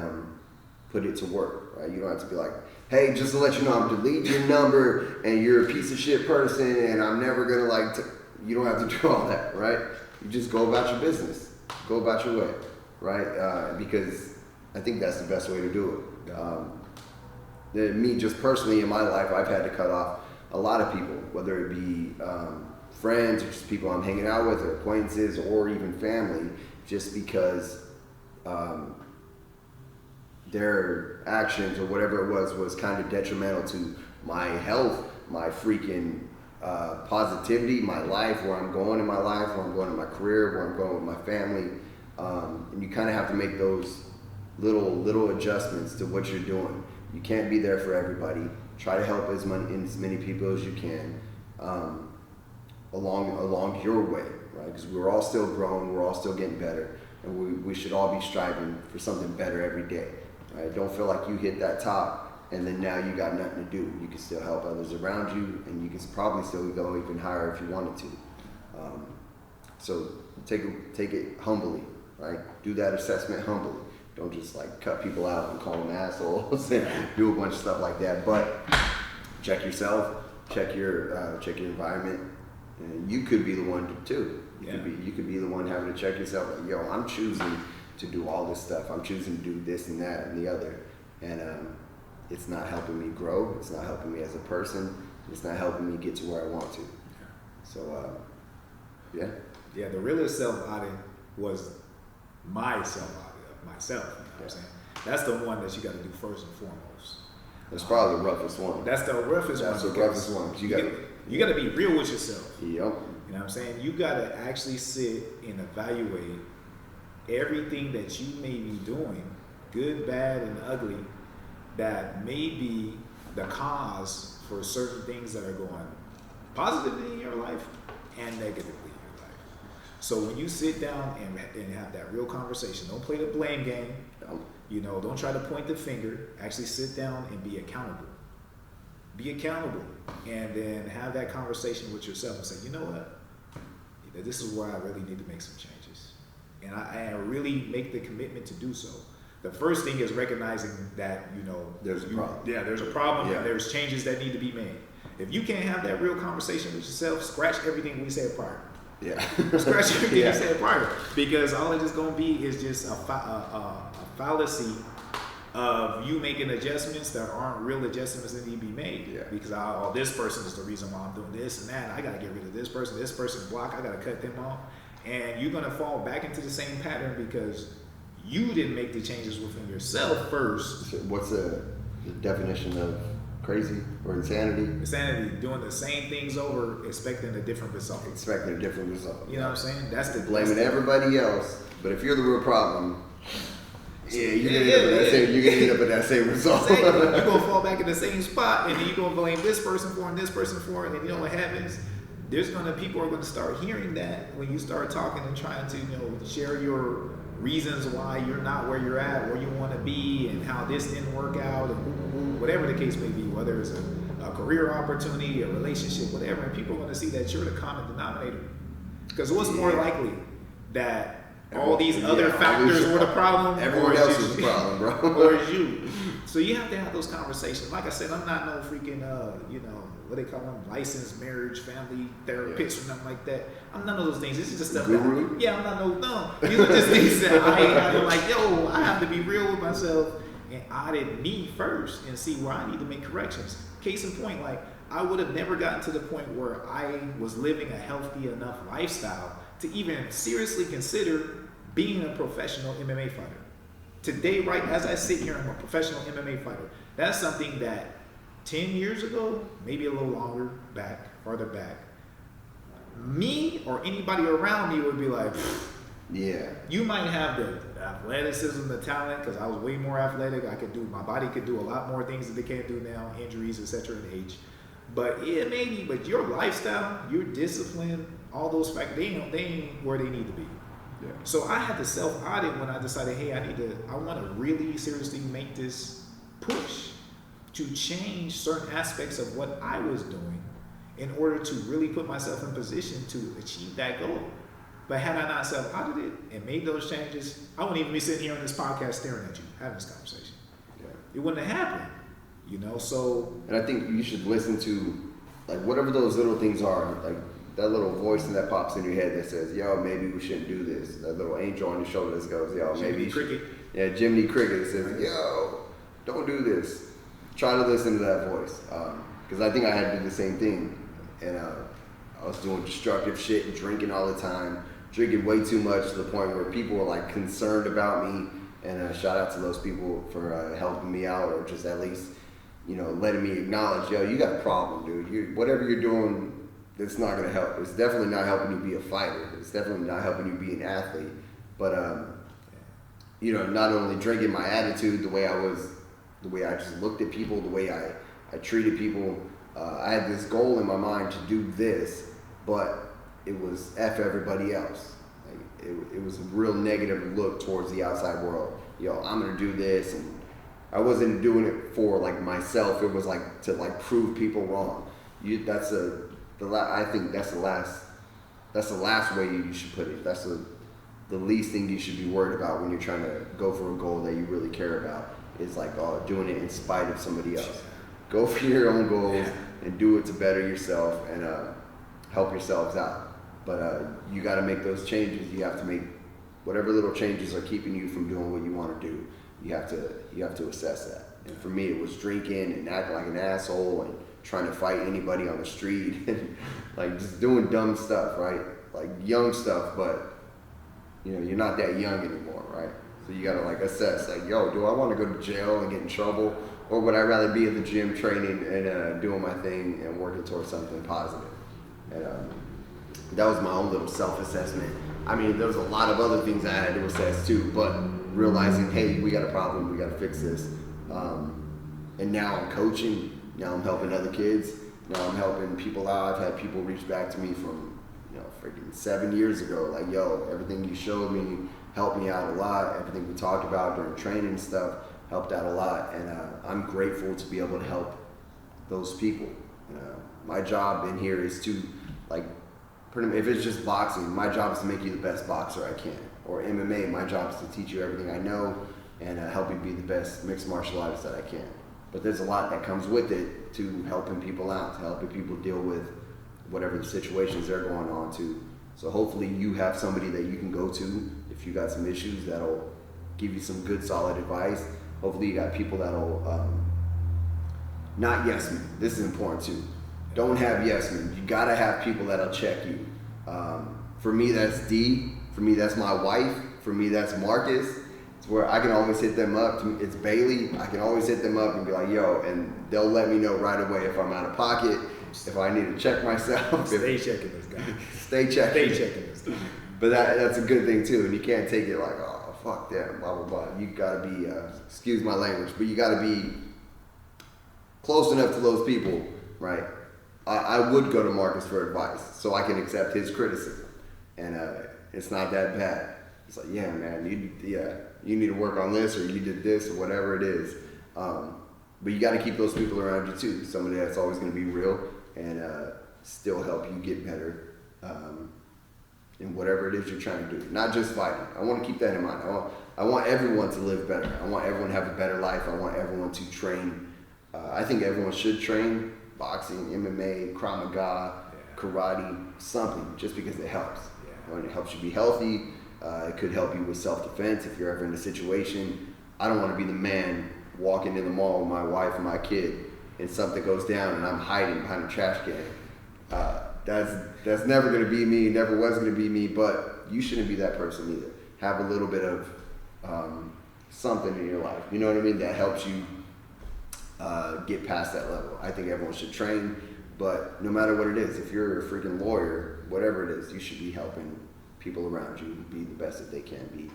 put it to work, right? You don't have to be like, hey, just to let you know, I'm deleting your number, and you're a piece of shit person, and I'm never gonna you don't have to do all that, right? You just go about your business. Go about your way, right? Because I think that's the best way to do it. Me, just personally in my life, I've had to cut off a lot of people, whether it be friends or just people I'm hanging out with or acquaintances or even family, just because their actions or whatever it was kind of detrimental to my health, my freaking positivity, my life, where I'm going in my life, where I'm going in my career, where I'm going with my family, and you kind of have to make those little adjustments to what you're doing. You can't be there for everybody. Try to help as many people as you can along your way, right? Because we're all still growing, we're all still getting better, and we should all be striving for something better every day, right? Don't feel like you hit that top and then now you got nothing to do. You can still help others around you, and you can probably still go even higher if you wanted to. So take it humbly, right? Do that assessment humbly. Don't just like cut people out and call them assholes and do a bunch of stuff like that. But check yourself, check your environment, and you could be the one too. You could be the one having to check yourself. Like, yo, I'm choosing to do all this stuff. I'm choosing to do this and that and the other, and it's not helping me grow. It's not helping me as a person. It's not helping me get to where I want to. So, yeah. Yeah, the realest self-audit was my self-audit of myself. You know what I'm saying? That's the one that you got to do first and foremost. That's probably the roughest one. That's the roughest one. That's the roughest one. You got to be real with yourself. Yep. You know what I'm saying? You got to actually sit and evaluate everything that you may be doing, good, bad, and ugly, that may be the cause for certain things that are going positively in your life and negatively in your life. So when you sit down and have that real conversation, don't play the blame game. You know, don't try to point the finger. Actually sit down and be accountable. Be accountable, and then have that conversation with yourself and say, you know what? This is where I really need to make some changes. And I really make the commitment to do so. The first thing is recognizing that, you know, there's a problem. Yeah, there's a problem, yeah. And there's changes that need to be made. If you can't have that real conversation with yourself, scratch everything we said prior. Yeah. Scratch everything we said prior. Because all it is going to be is just a fallacy of you making adjustments that aren't real adjustments that need to be made. Yeah. Because this person is the reason why I'm doing this and that. I got to get rid of this person block, I got to cut them off. And you're going to fall back into the same pattern because you didn't make the changes within yourself first. So what's the definition of crazy or insanity? Insanity, doing the same things over, expecting a different result. Expecting a different result. You know what I'm saying? That's the blaming everybody else, but if you're the real problem, you're gonna end up with that same result. You're gonna fall back in the same spot, and then you're gonna blame this person for it and this person for it, and you know what happens? People are gonna start hearing that when you start talking and trying to, share your reasons why you're not where you're at, where you want to be, and how this didn't work out, and whatever the case may be, whether it's a career opportunity, a relationship, whatever, and people are going to see that you're the common denominator. Because what's more likely, that all these other factors were the problem, everyone else is the problem, bro, or is you? So you have to have those conversations. Like I said, I'm not no freaking, what they call them, licensed marriage, family therapist or nothing like that. I'm none of those things. This is just stuff Guru? These are just things that I'm like, I have to be real with myself and audit me first and see where I need to make corrections. Case in point, like, I would have never gotten to the point where I was living a healthy enough lifestyle to even seriously consider being a professional MMA fighter. Today, right as I sit here, I'm a professional MMA fighter. That's something that 10 years ago, maybe a little longer farther back, me or anybody around me would be like, you might have the athleticism, the talent, because I was way more athletic. My body could do a lot more things that they can't do now, injuries, etc., and age. But but your lifestyle, your discipline, all those factors, they ain't where they need to be. Yeah. So I had to self-audit when I decided, hey, I want to really seriously make this push to change certain aspects of what I was doing in order to really put myself in position to achieve that goal. But had I not self-audited and made those changes, I wouldn't even be sitting here on this podcast staring at you, having this conversation. Yeah. It wouldn't have happened, so. And I think you should listen to, like, whatever those little things are, like that little voice that pops in your head that says, yo, maybe we shouldn't do this. That little angel on your shoulder that goes, yo, maybe you should. Yeah, Jiminy Cricket says, yo, don't do this. Try to listen to that voice. Because I think I had to do the same thing. And I was doing destructive shit and drinking all the time, drinking way too much to the point where people were like concerned about me. And shout out to those people for helping me out, or just at least, letting me acknowledge, yo, you got a problem, dude. Whatever you're doing, it's not going to help. It's definitely not helping you be a fighter. It's definitely not helping you be an athlete. But, not only drinking, my attitude, the way I just looked at people, the way I I treated people. I had this goal in my mind to do this, but it was F everybody else. Like it was a real negative look towards the outside world. Yo, I'm gonna do this, and I wasn't doing it for like myself. It was like to like prove people wrong. I think that's the last way you should put it. That's the least thing you should be worried about when you're trying to go for a goal that you really care about. Is like doing it in spite of somebody else. Go for your own goals and do it to better yourself and help yourselves out. But you got to make those changes. You have to make whatever little changes are keeping you from doing what you want to do. You have to assess that. And for me, it was drinking and acting like an asshole and trying to fight anybody on the street and like just doing dumb stuff, right? Like young stuff, but you know, you're not that young anymore, right? So you gotta like assess, like, yo, do I want to go to jail and get in trouble, or would I rather be at the gym training and doing my thing and working towards something positive? And that was my own little self-assessment. I mean, there was a lot of other things I had to assess too, but realizing, hey, we got a problem, we got to fix this. And now I'm coaching. Now I'm helping other kids. Now I'm helping people out. I've had people reach back to me from, freaking 7 years ago. Like, yo, everything you showed me helped me out a lot. Everything we talked about during training and stuff helped out a lot. And I'm grateful to be able to help those people. My job in here is to, like, if it's just boxing, my job is to make you the best boxer I can. Or MMA, my job is to teach you everything I know and help you be the best mixed martial artist that I can. But there's a lot that comes with it to helping people out, to helping people deal with whatever the situations they're going on to. So hopefully you have somebody that you can go to if you got some issues that'll give you some good solid advice. Hopefully you got people that'll, not yes men. This is important too. Don't have yes men. You gotta have people that'll check you. For me, that's D. For me, that's my wife. For me, that's Marcus. It's where I can always hit them up. It's Bailey. I can always hit them up and be like, yo, and they'll let me know right away if I'm out of pocket, if I need to check myself. Stay checking this guy. Stay checking this guy. But that's a good thing too, and you can't take it like, oh, fuck that, blah, blah, blah. You gotta be, excuse my language, but you gotta be close enough to those people, right? I would go to Marcus for advice so I can accept his criticism, and it's not that bad. It's like, yeah, man, you need to work on this, or you did this, or whatever it is. But you got to keep those people around you too. Somebody that's always going to be real and still help you get better in whatever it is you're trying to do. Not just fighting. I want to keep that in mind. I want everyone to live better. I want everyone to have a better life. I want everyone to train. I think everyone should train boxing, MMA, Krav Maga, karate, something, just because it helps. When it helps you be healthy. It could help you with self-defense if you're ever in a situation. I don't want to be the man walking in the mall with my wife and my kid and something goes down and I'm hiding behind a trash can. That's never going to be me, never was going to be me, but you shouldn't be that person either. Have a little bit of something in your life, you know what I mean, that helps you get past that level. I think everyone should train, but no matter what it is, if you're a freaking lawyer, whatever it is, you should be helping people around you be the best that they can be.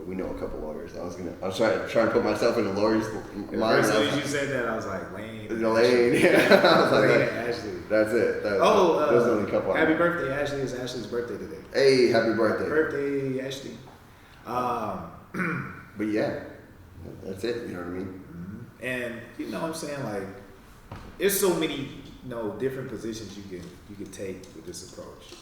We know a couple lawyers. I was trying to put myself in the lawyer's mind. As soon as you said that, I was like, Lane. Lane, yeah. I was like, Lane and Ashley. That's it. There's only a couple. Happy birthday, Ashley. It's Ashley's birthday today. Hey, happy birthday. Happy birthday, Ashley. But yeah, that's it. You know what I mean? Mm-hmm. And you know what I'm saying? Like, there's so many different positions you can take with this approach.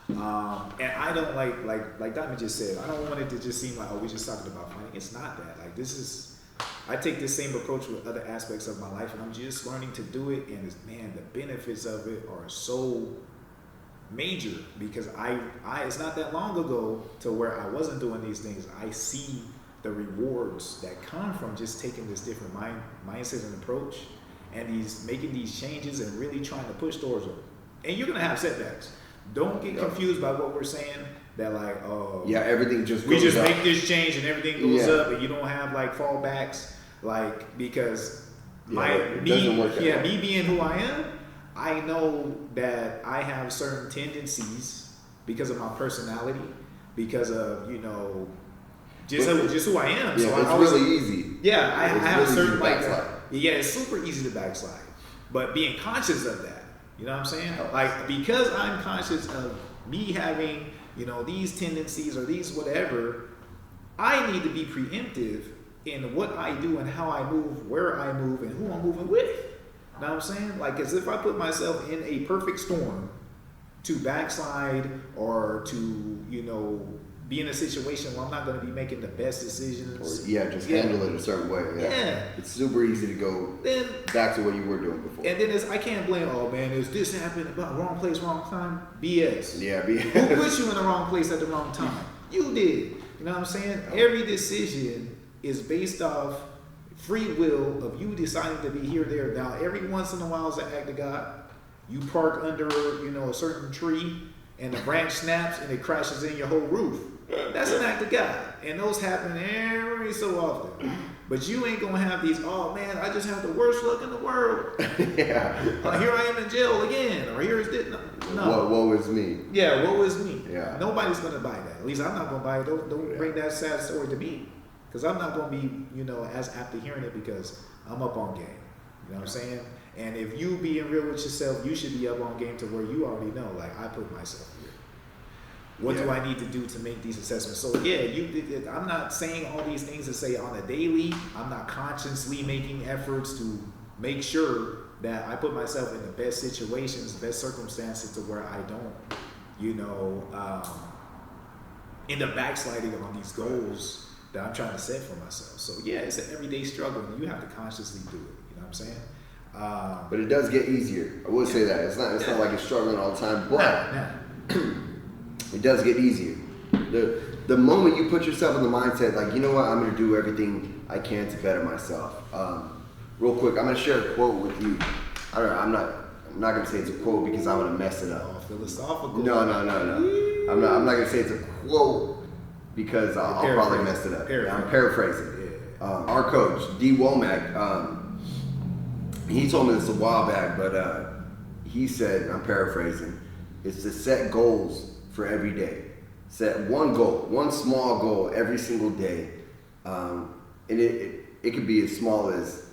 And I don't like Diamond just said, I don't want it to just seem like, oh, we're just talking about fighting. It's not that. Like, I take this same approach with other aspects of my life, and I'm just learning to do it. And man, the benefits of it are so major because I it's not that long ago to where I wasn't doing these things. I see the rewards that come from just taking this different mindset and approach, and making these changes and really trying to push towards them. And you're gonna have setbacks. Don't get confused by what we're saying. That like, oh, yeah, everything just we goes just up. make this change and everything goes up, and you don't have like fallbacks, like because me being who I am, I know that I have certain tendencies because of my personality, because of just who I am. Yeah, so it's really easy. Yeah, I have really certain like Yeah, it's super easy to backslide. But being conscious of that, you know what I'm saying? Like, because I'm conscious of me having, you know, these tendencies or these whatever, I need to be preemptive in what I do and how I move, where I move, and who I'm moving with. You know what I'm saying? Like, as if I put myself in a perfect storm to backslide or to, you know, be in a situation where I'm not going to be making the best decisions. Or, just handle it a certain way. Yeah. It's super easy to go back to what you were doing before. And then I can't blame, oh man, is this happening about wrong place, wrong time? BS. Yeah, BS. Who put you in the wrong place at the wrong time? You did. You know what I'm saying? Every decision is based off free will of you deciding to be here, there. Now, every once in a while is an act of God. You park under, you know, a certain tree and the branch snaps and it crashes in your whole roof. That's an act of God. And those happen every so often. But you ain't gonna have these, oh man, I just have the worst luck in the world. Yeah. Here I am in jail again. Or here's this. No. Woe is me. Yeah, woe is me. Yeah. Nobody's gonna buy that. At least I'm not gonna buy it. Don't bring that sad story to me. Because I'm not gonna be, you know, as apt to hearing it because I'm up on game. You know what I'm saying? And if you being real with yourself, you should be up on game to where you already know, like, I put myself here. What do I need to do to make these assessments? So yeah, I'm not saying all these things to say on a daily. I'm not consciously making efforts to make sure that I put myself in the best situations, best circumstances to where I don't, you know, end up backsliding on these goals that I'm trying to set for myself. So yeah, it's an everyday struggle and you have to consciously do it. You know what I'm saying? But it does get easier. I would say that. It's not like you're struggling all the time, but it does get easier. The moment you put yourself in the mindset, like, you know what, I'm going to do everything I can to better myself. Real quick, I'm going to share a quote with you. I don't know, I'm not going to say it's a quote because I'm going to mess it up. Oh, philosophical. No. I'm not going to say it's a quote because I'll probably mess it up. I'm paraphrasing. Yeah. Our coach, D. Womack, he told me this a while back, but he said, I'm paraphrasing, it's to set goals for every day. Set one goal, one small goal every single day. And it could be as small as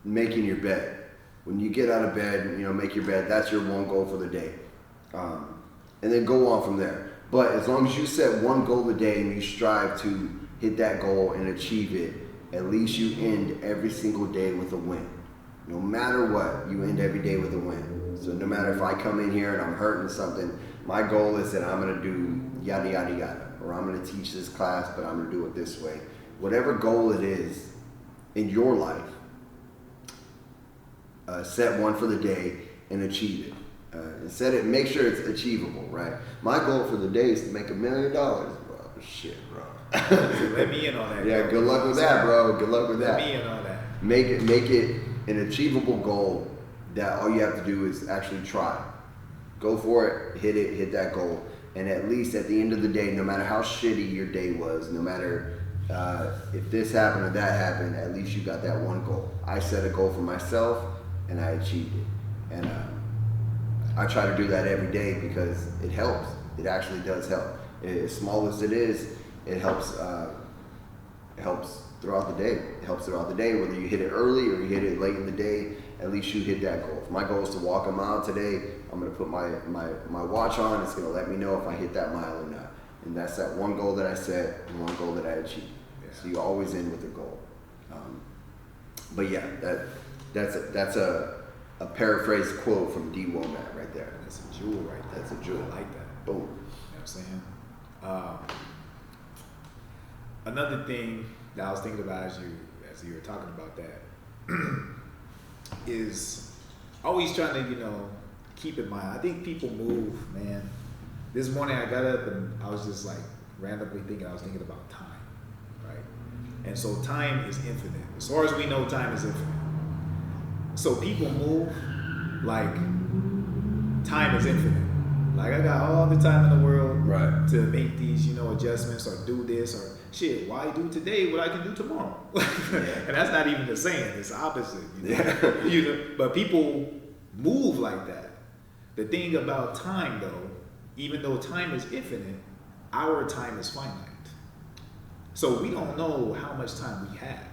making your bed. When you get out of bed, you know, make your bed, that's your one goal for the day. And then go on from there. But as long as you set one goal a day and you strive to hit that goal and achieve it, at least you end every single day with a win. No matter what, you end every day with a win. So no matter if I come in here and I'm hurting something, my goal is that I'm going to do yada, yada, yada. Or I'm going to teach this class, but I'm going to do it this way. Whatever goal it is in your life, set one for the day and achieve it. And set it, make sure it's achievable, right? My goal for the day is to make $1 million. Bro, shit, bro. Let me in on that. Yeah, good luck with that, bro. Good luck with that. Let me in on that. Make it an achievable goal that all you have to do is actually try. Go for it, hit that goal. And at least at the end of the day, no matter how shitty your day was, no matter if this happened or that happened, at least you got that one goal. I set a goal for myself and I achieved it. And I try to do that every day because it helps. It actually does help. As small as it is, it helps throughout the day. It helps throughout the day, whether you hit it early or you hit it late in the day, at least you hit that goal. If my goal is to walk a mile today, I'm going to put my watch on. It's going to let me know if I hit that mile or not. And that's that one goal that I set and one goal that I achieved. Yeah. So you always end with a goal. But yeah, that's a paraphrased quote from D. Womack right there. That's a jewel right there. That's a jewel. I like that. Boom. You know what I'm saying? Another thing that I was thinking about as you were talking about that is always trying to, you know, keep in mind. I think people move, man. This morning I got up and I was just like randomly thinking, I was thinking about time, right? And so time is infinite. As far as we know, time is infinite. So people move like time is infinite. Like I got all the time in the world to make these, you know, adjustments or do this or shit. Why do today what I can do tomorrow? And that's not even the saying. It's the opposite. You know? Yeah. You know? But people move like that. The thing about time, though, even though time is infinite, our time is finite. So we don't know how much time we have.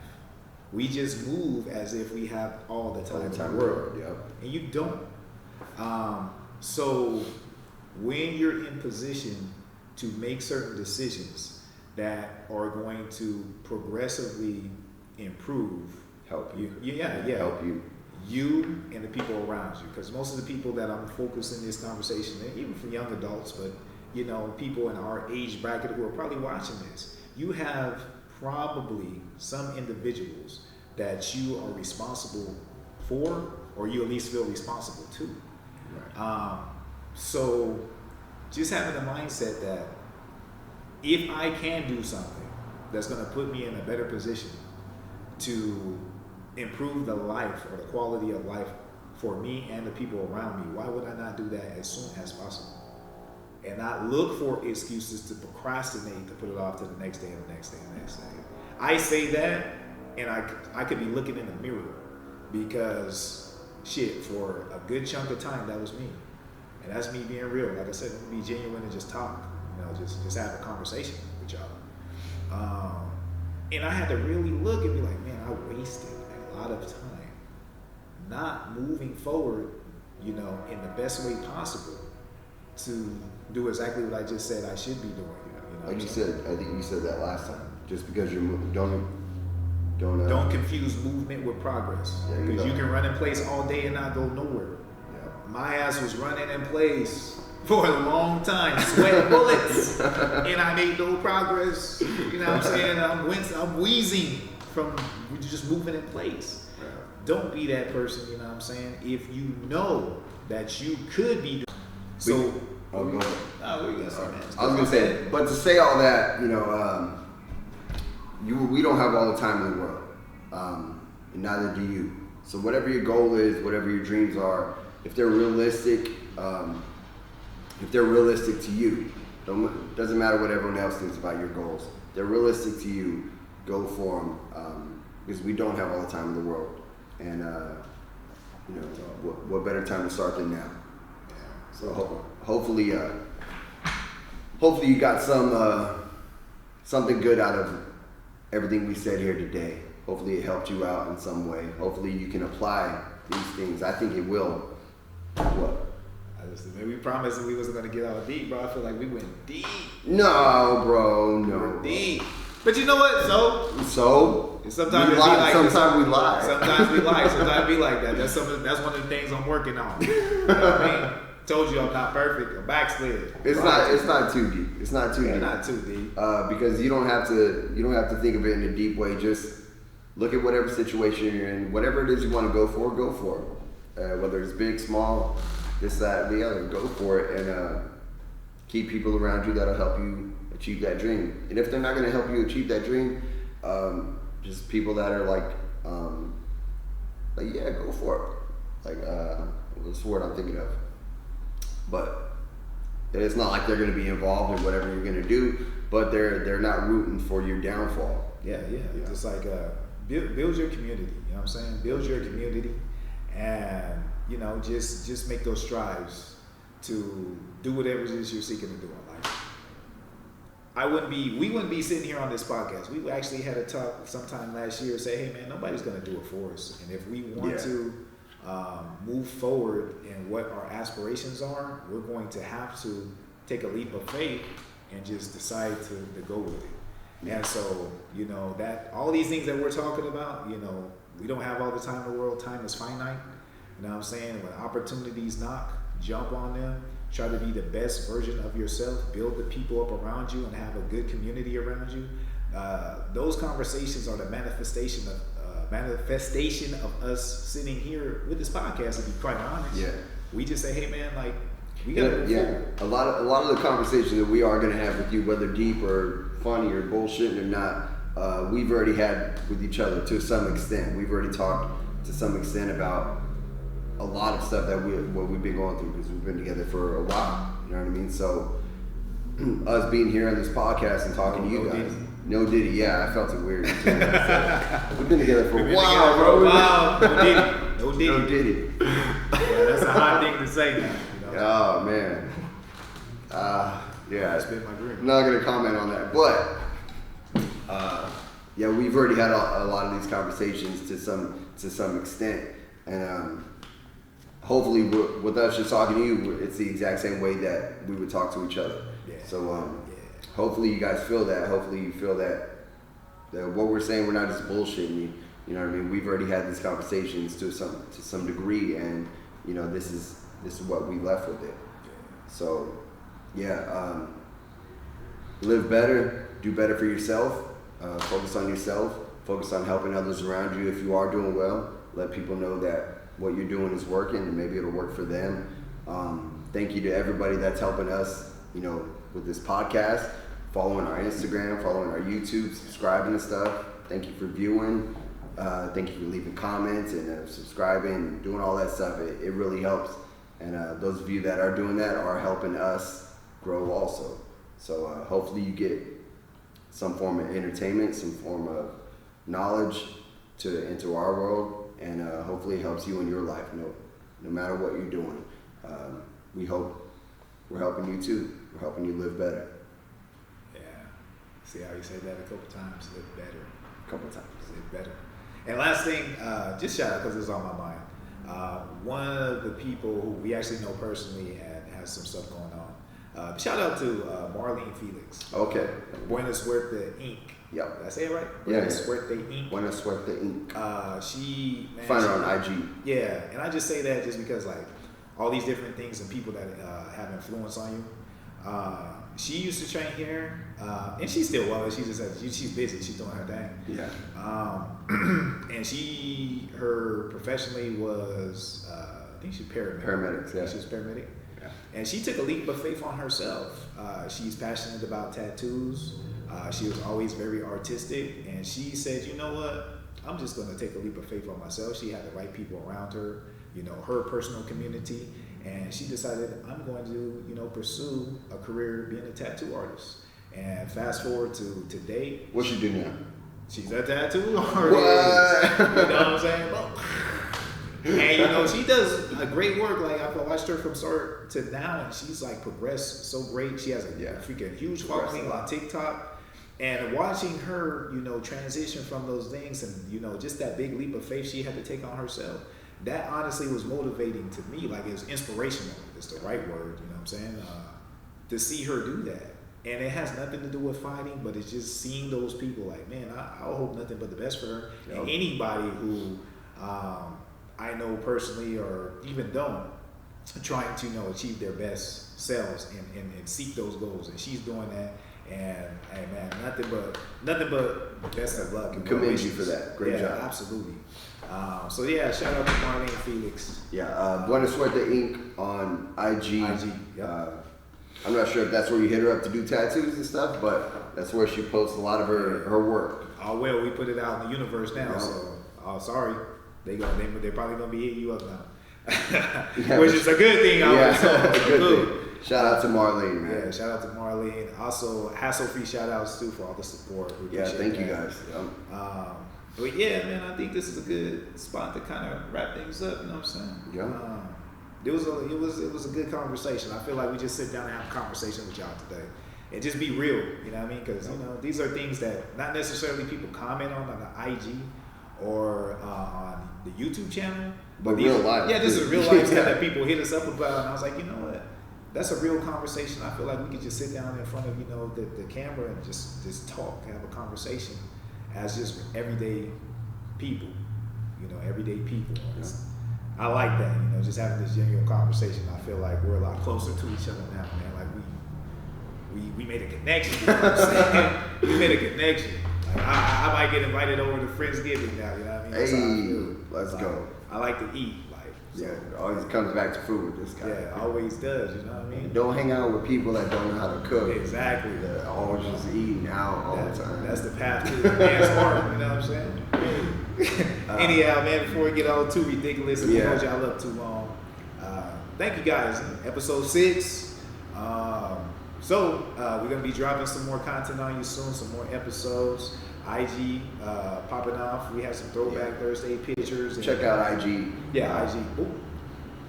We just move as if we have all the time in the world, and you don't. So when you're in position to make certain decisions that are going to progressively improve, help you, help you and the people around you, because most of the people that I'm focused in this conversation, and even for young adults, but you know, people in our age bracket who are probably watching this, you have probably some individuals that you are responsible for, or you at least feel responsible to. Right. So just having the mindset that if I can do something that's going to put me in a better position to improve the life or the quality of life for me and the people around me, why would I not do that as soon as possible? And not look for excuses to procrastinate, to put it off to the next day and the next day and the next day. I say that, and I could be looking in the mirror, because shit, for a good chunk of time, that was me. And that's me being real. Like I said, be genuine and just talk. You know, just have a conversation with y'all. And I had to really look and be like, man, I wasted a lot of time not moving forward, you know, in the best way possible to do exactly what I just said I should be doing. You know like you said, I think you said that last time. Just because you're moving, don't confuse movement with progress. Because you can run in place all day and not go nowhere. Yeah. My ass was running in place for a long time, sweating bullets, and I made no progress. You know what I'm saying? I'm wheezing from just moving in place. Yeah. Don't be that person. You know what I'm saying? If you know that you could be doing so. Oh, go ahead. What were you gonna say, man? I was gonna say, but to say all that, you know, we don't have all the time in the world, and neither do you. So whatever your goal is, whatever your dreams are, if they're realistic to you, doesn't matter what everyone else thinks about your goals. If they're realistic to you, go for them, because we don't have all the time in the world, and you know, what better time to start than now? So hopefully you got something good out of everything we said here today. Hopefully it helped you out in some way. Hopefully you can apply these things. I think it will. What? We promised that we wasn't gonna get all deep, bro. I feel like we went deep. No, bro, no. We're deep. But you know what? So sometimes we lie. Sometimes we lie. Sometimes we lie. Sometimes we like that. That's one of the things I'm working on. You know what I mean? Told you I'm not perfect. A backslid. It's not too deep. It's not too deep. Not too deep. Because you don't have to think of it in a deep way. Just look at whatever situation you're in. Whatever it is you want to go for it. Whether it's big, small, this, that, the other, go for it, and keep people around you that'll help you achieve that dream. And if they're not going to help you achieve that dream, just people that are like yeah, go for it. What's the word I'm thinking of? But it's not like they're going to be involved in whatever you're going to do, but they're not rooting for your downfall. Yeah. Just like build your community. You know what I'm saying? Build your community, and you know, just make those strives to do whatever it is you're seeking to do in life. We wouldn't be sitting here on this podcast. We actually had a talk sometime last year, say, hey man, nobody's going to do it for us, and if we want to move forward in what our aspirations are, we're going to have to take a leap of faith and just decide to go with it. And so, you know, that all these things that we're talking about, you know, we don't have all the time in the world. Time is finite. You know what I'm saying? When opportunities knock, jump on them. Try to be the best version of yourself. Build the people up around you and have a good community around you. Those conversations are the manifestation of us sitting here with this podcast, to be quite honest. Yeah. We just say, hey man, like, we gotta move forward. A lot of the conversations that we are gonna have with you, whether deep or funny or bullshitting or not, we've already had with each other to some extent. We've already talked to some extent about a lot of stuff that we've been going through, because we've been together for a while. You know what I mean? So us being here on this podcast and talking to you guys. No Diddy, yeah, I felt it weird. We've been together for a while, bro. Wow, no Diddy. No Diddy. Yeah, that's a hot thing to say now. You know? Oh man. Yeah. That's been my dream. I'm not gonna comment on that, but yeah, we've already had a lot of these conversations to some extent, and hopefully with us just talking to you, it's the exact same way that we would talk to each other. Yeah. So hopefully you guys feel that. Hopefully you feel that what we're saying, we're not just bullshitting you. You know what I mean? We've already had these conversations to some degree, and you know this is what we left with it. So yeah, live better, do better for yourself. Focus on yourself. Focus on helping others around you. If you are doing well, let people know that what you're doing is working, and maybe it'll work for them. Thank you to everybody that's helping us, you know, with this podcast, following our Instagram, following our YouTube, subscribing and stuff. Thank you for viewing. Thank you for leaving comments and subscribing and doing all that stuff. It really helps. And those of you that are doing that are helping us grow also. So hopefully you get some form of entertainment, some form of knowledge into our world, and hopefully it helps you in your life, no matter what you're doing. We hope we're helping you too. We're helping you live better. Yeah. See how you said that a couple times? Live better. A couple times. Live better. And last thing, just shout out because it's on my mind. One of the people who we actually know personally and has some stuff going on. Shout out to Marlene Felix. Okay. Buena Suerte Inc. Yep. Did I say it right? Yeah. Buena Suerte Inc. Buena Suerte Inc. She man, find her on IG. Yeah, and I just say that just because like all these different things and people that have influence on you. She used to train here, and she still was. She just she's busy. She's doing her thing. Yeah. And her professionally was I think she's paramedic. Paramedics. Yeah. She was paramedic. Yeah. And she took a leap of faith on herself. She's passionate about tattoos. She was always very artistic, and she said, you know what? I'm just going to take a leap of faith on myself. She had the right people around her, you know, her personal community, and she decided I'm going to, you know, pursue a career being a tattoo artist. And fast forward to today. What's she do now? She's a tattoo artist. What? You know what I'm saying? And you know, she does a great work. Like I've watched her from start to now, and she's like progressed so great. She has a freaking huge following on TikTok. And watching her, you know, transition from those things and, you know, just that big leap of faith she had to take on herself, that honestly was motivating to me. Like it was inspirational, is the right word, you know what I'm saying? To see her do that. And it has nothing to do with fighting, but it's just seeing those people like, man, I hope nothing but the best for her. Yep. And anybody who I know personally or even don't, trying to, you know, achieve their best selves and seek those goals. And she's doing that. And hey man, nothing but best of luck. And commend you for that. Great job. Absolutely. So yeah, shout out to Marlene Felix. Yeah, Buena Suerte Inc. on IG. Yep. I'm not sure if that's where you hit her up to do tattoos and stuff, but that's where she posts a lot of her work. Oh well, we put it out in the universe now, so sorry, they're probably gonna be hitting you up now, which is a good thing. Yeah, good. Shout out to Marlene, man. Yeah, shout out to Marlene. Also, hassle-free shout-outs too for all the support. Yeah, thank you guys. But yeah, man, I think this is a good spot to kind of wrap things up. You know what I'm saying? Yeah. It was a good conversation. I feel like we just sit down and have a conversation with y'all today, and just be real. You know what I mean? Because you know these are things that not necessarily people comment on the IG or on the YouTube channel, but real life. Yeah, this is real life stuff that people hit us up about, and I was like, you know what? That's a real conversation. I feel like we could just sit down in front of, you know, the camera and just talk, have a conversation as just everyday people, you know, everyday people. Yeah. I like that, you know, just having this genuine conversation. I feel like we're a lot closer to each other now, man. Like we made a connection. You know what I'm saying? We made a connection. Like I might get invited over to Friendsgiving now. You know what I mean? That's hey, let's go. I like to eat. So, yeah, it always comes back to food with this guy. Yeah, it always does, you know what I mean? Don't hang out with people that don't know how to cook. Exactly. That always just eating out all the time. That's the path to the man's heart, you know what I'm saying? Anyhow, man, before we get all too ridiculous and hold y'all up too long, thank you guys. Episode 6. So we're going to be dropping some more content on you soon, some more episodes. IG popping off. We have some Throwback Thursday pictures. Check out IG. Yeah, IG. Ooh.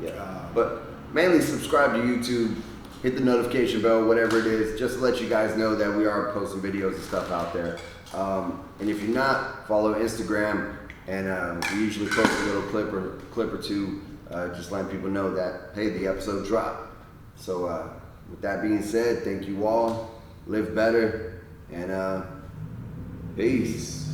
Yeah. But mainly subscribe to YouTube. hit the notification bell, whatever it is, just to let you guys know that we are posting videos and stuff out there. And if you're not, follow Instagram, and we usually post a little clip or two, just letting people know that, hey, the episode dropped. So with that being said, thank you all. Live better, and peace.